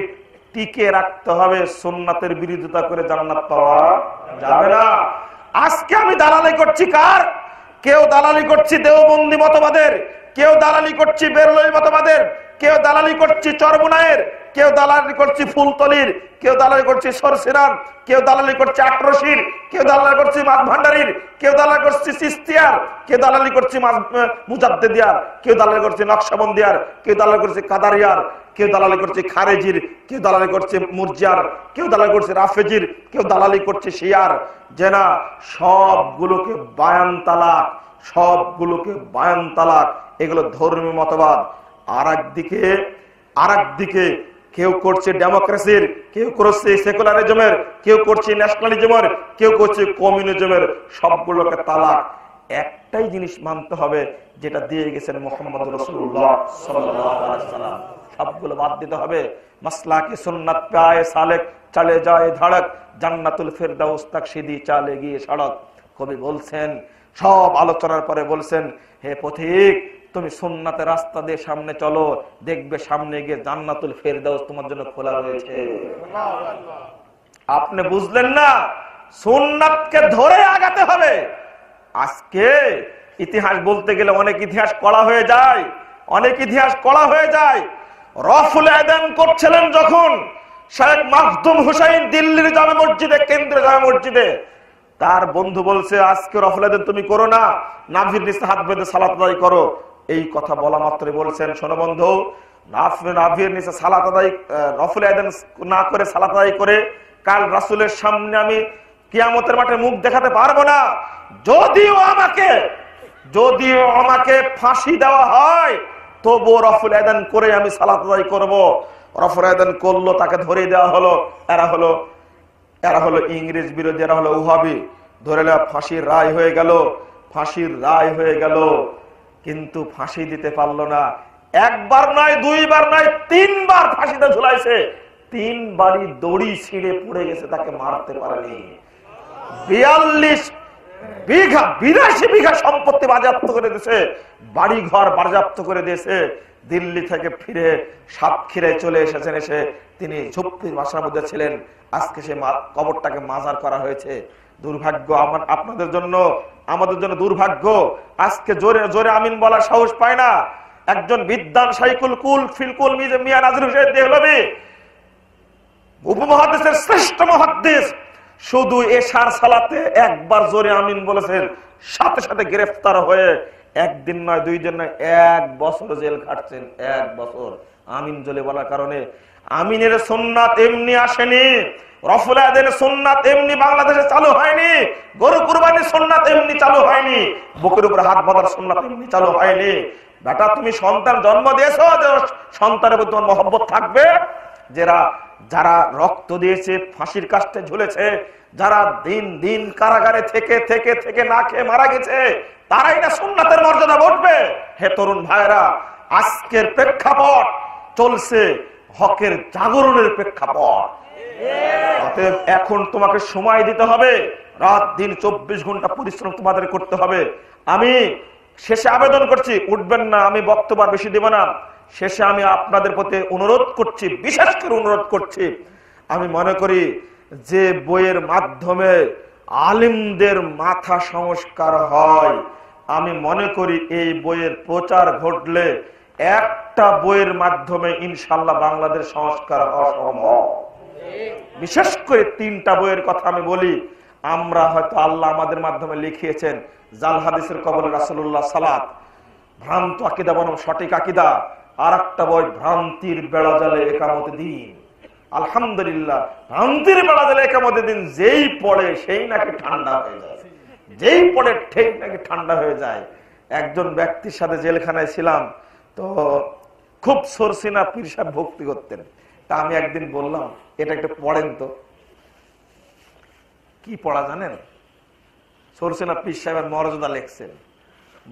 টিকে রাখতে হবে, সুন্নাতের বিরোধিতা করে জান্নাত পাওয়া যাবে না। আজকে আমি দালালি করছি কার? কেউ দালালি করছি দেওবন্দি মতবাদের, কেউ দালালি করছি বেরলই মতবাদের, কেউ দালালি করছি চরমুনায়ের, কেউ দালালি করছি ফুলতলির, কেউ দালালি করছি সরসিরার, কেউ দালালি করছি আটরশির, কেউ দালালি করছি মাছ ভান্ডারির, কেউ দালালি করছি চিস্তিয়ার, কেউ দালালি করছি মুজাদ্দেদিয়ার, কেউ দালালি করছি নকশবন্দিয়ার, কেউ দালালি করছি কাদারিয়ার, কেউ দালালি করছে খারেজির, কেউ দালালি করছে মুরজিয়ার, কেউ দালালি করছে রাফেজির, কেউ দালালি করছে শিয়ার। যে না, সবগুলোকে বায়ান তালাক, এগুলো ধর্মীয় মতবাদ। আর একদিকে কেউ করছে ডেমোক্রেসির, কেউ করছে সেকুলারিজমের, কেউ করছে ন্যাশনালিজমের, কেউ করছে কমিউনিজমের। সবগুলোকে তালাক। একটাই জিনিস মানতে হবে, যেটা দিয়ে গেছেন মুহাম্মদ রাসূলুল্লাহ সাল্লাল্লাহু আলাইহি ওয়াসাল্লাম, সবগুলো বাদ দিতে হবে। মাসলাকে সুন্নাত পে আয়ে সালেক, চলে যায় ধড়ক, জান্নাতুল ফিরদাউস তক সিধি চলে গিয়ে সড়ক। কবি বলছেন, সব আলোচনার পরে বলছেন, হে পথিক, তুমি সুন্নাতের রাস্তা দিয়ে সামনে চলো, দেখবে সামনে গিয়ে জান্নাতুল ফেরদাউস তোমার জন্য খোলা রয়েছে। আপনি বুঝলেন না, সুন্নাতকে ধরে আগাতে হবে। আজকে ইতিহাস বলতে গেলে অনেক ইতিহাস কড়া হয়ে যায়, অনেক ইতিহাস কড়া হয়ে যায়। রফুল আযান করছিলেন যখন শেখ মাখদুম হুসাইন দিল্লির জামে মসজিদে, কেন্দ্রীয় জামে মসজিদে, তার বন্ধু বলছে আজকে রফুল আযান তুমি করো না, নাভির নিচে হাত বেঁধে সালাত আদায় করো। এই কথা বলা মাত্রই বলছেন, শোনো বন্ধু, নাভির নিচে সালাত আদায়, রফুল আযান না করে সালাত আদায় করে কাল রাসূলের সামনে আমি কিয়ামতের মাঠে মুখ দেখাতে পারবো না। যদিও আমাকে ফাঁসি দেওয়া হয় তবুও রফুল আযান করে আমি সালাত আদায় করবো। রফুল আযান করলো, তাকে ধরে দেওয়া হলো। এরা হলো ইংরেজ বিরোধী, এরা হলো ওহাবি। ধরে ফাঁসির রায় হয়ে গেল, ফাঁসির রায় হয়ে গেল, কিন্তু ফাঁসি দিতে পারলো না। একবার নয়, দুইবার নয়, তিনবার ফাঁসিতে ঝুলাইছে, তিনবারই দড়ি ছিঁড়ে পড়ে গেছে, তাকে মারতে পারেনি। 42 বিঘা সম্পত্তি বাজেয়াপ্ত করে দিয়েছে, বাড়ি ঘর বাজেয়াপ্ত করে দিয়েছে। দিল্লি থেকে ফিরে সাতক্ষীরায় চলে এসেছেন, এসে তিনি ঝুপড়ির বাসার মধ্যে ছিলেন। আজকে সে কবরটাকে মাজার করা হয়েছে। দুর্ভাগ্য আপনাদের জন্য, আমাদের জন্য দুর্ভাগ্য। আজকে জোরে জোরে আমিন বলার সাহস পায় না। একজন বিদ্বান শাইখুল কুল ফিলকুল মিয়া নাজির হোসেন দেহলভী, উপমহাদেশের শ্রেষ্ঠ মুহাদ্দিস, শুধু এশার সালাতে একবার জোরে আমিন বলেছেন, সাথে সাথে গ্রেফতার হয়ে একদিন নয়, 2 দিন নয়, 1 বছর জেল খাটছেন। 1 বছর আমিন জোরে বলার কারণে। আমিনের সুন্নাত এমনি আসেনি, রফুল আযানের সুন্নাত এমনি বাংলাদেশে চালু হয়নি, গরু কুরবানির সুন্নাত এমনি চালু হয়নি, বুকের উপরে হাত বাঁধার সুন্নাত এমনি চালু হয়নি। বেটা, তুমি সন্তান জন্ম দিয়েছো, সন্তানের প্রতি তোমার মহব্বত থাকবে। যারা রক্ত দিয়েছে, ফাঁসির কাস্টে ঝুলেছে, যারা দিন দিন কারাগারে থেকে থেকে থেকে না খেয়ে মারা গেছে, তারাই না সুন্নাতের মর্যাদা বসবে। হে তরুণ ভাইরা, আজকের প্রেক্ষাপট চলছে হকের জাগরণের প্রেক্ষাপট। অতএব এখন তোমাকে সময় দিতে হবে, রাত দিন 24 ঘন্টা পরিশ্রম তোমাদের করতে হবে। আমি শেষে আবেদন করছি, উঠবেন না, আমি বক্তব্য বেশি দেব না। শেষে আমি আপনাদের প্রতি অনুরোধ করছি, বিশেষ করে অনুরোধ করছি, আমি মনে করি যে বইয়ের মাধ্যমে আলিমদের মাথা সংস্কার হয়, আমি মনে করি এই বইয়ের প্রচার ঘটলে একটা বইয়ের মাধ্যমে ইনশাআল্লাহ বাংলাদেশ সংস্কার হওয়া সম্ভব। বিশেষ করে 3টা বইয়ের কথা আমি বলি। আমরা হয়তো আল্লাহ আমাদের মাধ্যমে লিখিয়েছেন জাল হাদিসের কবলে রাসূলুল্লাহ সালাত, ভ্রান্ত আকীদা বনাম সঠিক আকীদা, আর একটা বই ভ্রান্তির বেড়াজালে একামতে দিন। আলহামদুলিল্লাহ, ভ্রান্তির বেড়াজালে একামতে দিন যেই পড়ে সেই নাকি ঠান্ডা হয়ে যায়, যেই পড়ে ঠিক নাকি ঠান্ডা হয়ে যায়। একজন ব্যক্তির সাথে জেলখানায় ছিলাম, তো খুব সরসিনা পীর সাহেব ভক্তি করতেন। তা আমি একদিন বললাম, এটা একটু পড়েন তো। কি পড়া জানেন? সরসিনা পীর সাহেবের মর্যাদা লেখছেন।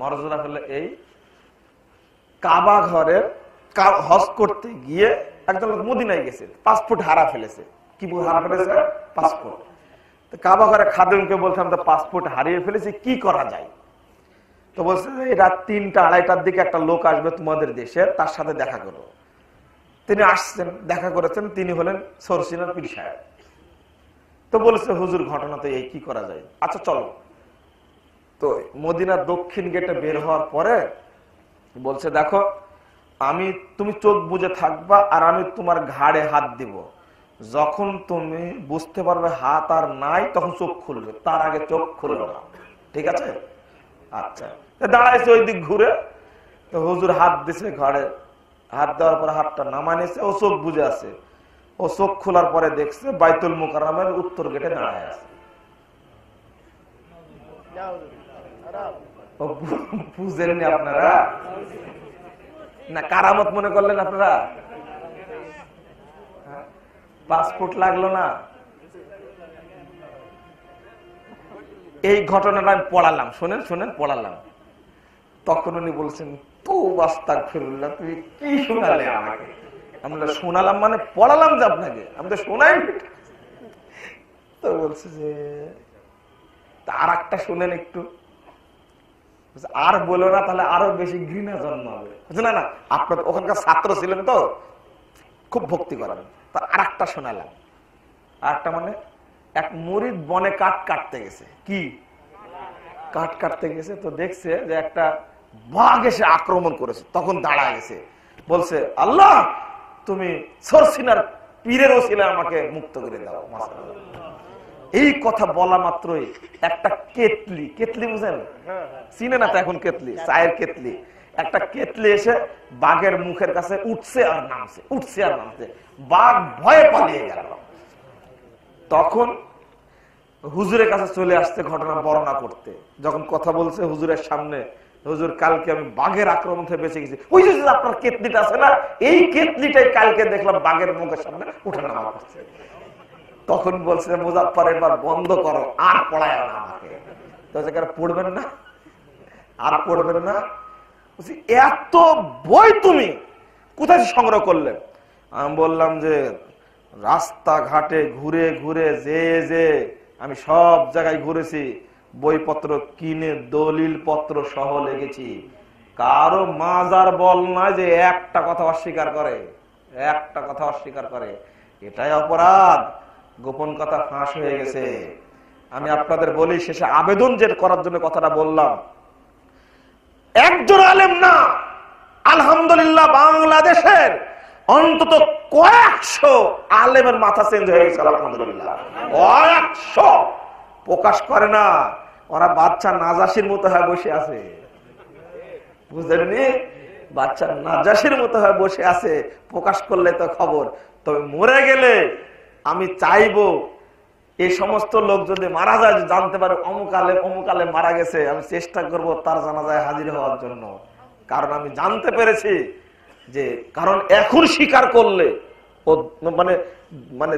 মর্যাদা হলে এই, কাবা ঘরের হজ করতে গিয়ে একজন লোক মদিনায় গেছে, পাসপোর্ট হারা ফেলেছে। কি হারা ফেলেছে? পাসপোর্ট। কাবা ঘরে খাদেমকে বলছিলাম, তো পাসপোর্ট হারিয়ে ফেলেছি, কি করা যায়? তো বলছে রাত 3টা 2:30টার দিকে একটা লোক আসবে তোমাদের দেশের, তার সাথে দেখা করো। তিনি আসছেন, দেখা করেছেন, তিনি হলেন সরসিনা পীর সাহেব। তো বলছে হুজুর ঘটনা তো এই, কি করা যায়? আচ্ছা চলো। তো মদিনার দক্ষিণ গেটে বের হওয়ার পরে বলছে, দেখো তুমি চোখ বুজে থাকবা, আর আমি তোমার ঘাড়ে হাত দিব। যখন তুমি বুঝতে পারবে হাত আর নাই, তখন চোখ খুলবে, তার আগে চোখ খুলবে না, ঠিক আছে? আচ্ছা, দাঁড়াইছে ওই দিক ঘুরে। তো হুজুর হাত দিছে ঘাড়ে, হাত দেওয়ার পরে হাতটা নামা নিয়েছে, ও চোখ বুঝে আছে। ও চোখ খোলার পরে দেখছে বাইতুল মুকাররমের উত্তর গেটে দাঁড়ায় আছে। বুঝেননি আপনারা? না কারামত মনে করলেন আপনারা? পাসপোর্ট লাগলো না। এই ঘটনাটা আমি পড়ালাম, শোনেন পড়ালাম। তখন উনি বলছেন, তো আস্তাগফিরুল্লাহ, তুমি কি শোনালে আমাকে? আমরা শোনালাম মানে পড়ালাম যে আপনাকে, আমি তো শোনাই। তো বলছে যে আর একটা শুনেন একটু। আর বলো না, তাহলে আরো বেশি ঘৃণা জন্মাবে। না না, আপনার ওখানকার ছাত্র ছিলেন তো, খুব ভক্তি করেন। তা আর একটা শোনালাম, আর একটা মানে এক মুরিদ বনে কাঠ কাটতে গেছে। কি কাঠ কাটতে গেছে, তো দেখছে যে একটা বাঘ এসে আক্রমণ করেছে। তখন দাঁড়ায় গেছে, বলছে আল্লাহ তুমি সরসিনার পীরের ওসিলা আমাকে মুক্ত করে দাও। এই কথা বলা মাত্রই একটা কেতলি, কেতলি বুঝেন, চিনে না তো এখন কেতলি, চায়ের কেতলি, একটা কেতলি এসে বাঘের মুখের কাছে উঠছে আর নামছে, উঠছে আর নামছে। বাঘ ভয়ে পালিয়ে গেল। তখন হুজুরের কাছে চলে আসছে ঘটনা বর্ণনা করতে। যখন কথা বলছে হুজুরের সামনে, হুজুর কালকে আমি বাঘের আক্রমণ থেকে বেঁচে গেছি। ওই যে আপনার কেতলিটা আছে না, এই কেতলিটাই কালকে দেখলাম বাঘের মুখের সামনে উঠে নামা করছে। তখন বলছে মুজাফফর এবার বন্ধ করো, আর পড়ায় না আমাকে। তো পড়বেন না, আর পড়বেন না। এত বই তুমি কোথায় সংগ্রহ করলেন? আমি বললাম যে রাস্তাঘাটে ঘুরে ঘুরে যে আমি সব জায়গায় ঘুরেছি, বইপত্র কিনে দলিল পত্র সহ লেগেছি। কারো মাজার বল নয় যে একটা কথা অস্বীকার করে, একটা কথা অস্বীকার করে, এটাই অপরাধ। গোপন কথা ফাঁস হয়ে গেছে। আমি আপনাদের বলি, শেষে আবেদন যে করার জন্য কথাটা বললাম, একজন আলেম না, আলহামদুলিল্লাহ বাংলাদেশের অন্তত কয়েকশো আলেমের মাথা চেঞ্জ হয়ে গেছে। আলহামদুলিল্লাহ কয়েকশো, প্রকাশ করে না। ওরা বাচ্চা নাজাসির মতো হয়ে বসে আছে, বুঝলেননি? বাচ্চা নাজাসির মতো হয়ে বসে আছে, প্রকাশ করলে তো খবর। তবে মরে গেলে আমি চাইবো এই সমস্ত লোক যদি মারা যায়, জানতে পারে অমুকালে মারা গেছে, আমি চেষ্টা করব তার জানাজায় হাজির হওয়ার জন্য। কারণ আমি জানতে পেরেছি যে, কারণ এখন স্বীকার করলে ও মানে মানে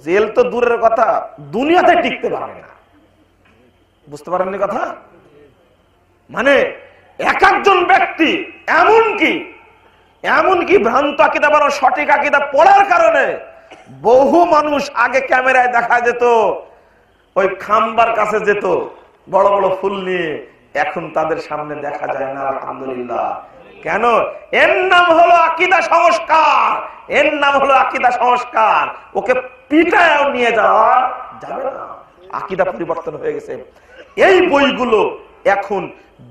জেল তো দূরের কথা, দুনিয়াতে টিকতে পারবে না। বুঝতে পারেননি কথা? মানে এক একজন ব্যক্তি এমনকি ভ্রান্ত আকীদা বা সঠিক আকীদা পড়ার কারণে বহু মানুষ আগে ক্যামেরায় দেখা যেত, ওই খাম্বার কাছে যেত বড় বড় ফুল নিয়ে, এখন তাদের সামনে দেখা যায় না। আলহামদুলিল্লাহ। কেন? এর নাম হলো আকীদা সংস্কার, এর নাম হলো আকীদা সংস্কার। ওকে পিটায়ও নিয়ে যাওয়া যাবে না, আকীদা পরিবর্তন হয়ে গেছে। এই বইগুলো এখন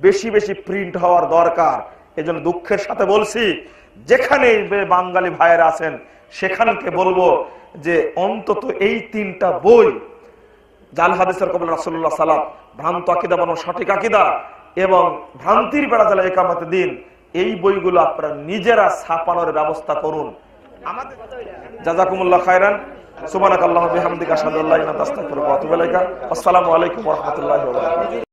বেশি বেশি প্রিন্ট হওয়ার দরকার। এজন্য দুঃখের সাথে বলছি, যেখানে বাঙালি ভাইয়েরা আছেন সেখানকে বলবো যে অন্তত এই তিনটা বই, জাল হাদিসের কবল রাসূলুল্লাহ সাল্লাল্লাহু আলাইহি ওয়াসাল্লাম, ভ্রান্ত আকীদা বা সঠিক আকীদা এবং ভ্রান্তির বেড়া জালা ইকামতে দিন, এই বইগুলো আপনারা নিজেরা ছাপানোর ব্যবস্থা করুন। আমাদের জাযাকুমুল্লাহ খায়রান। সুবহানাকাল্লাহু ওয়া বিহামদিকা আশহাদু আল্লা ইলাহা ইল্লা আনতা আস্তাগফিরুকা ওয়া আতুবু ইলাইকা। আসসালামু আলাইকুম ওয়া রাহমাতুল্লাহি ওয়া বারাকাতুহু।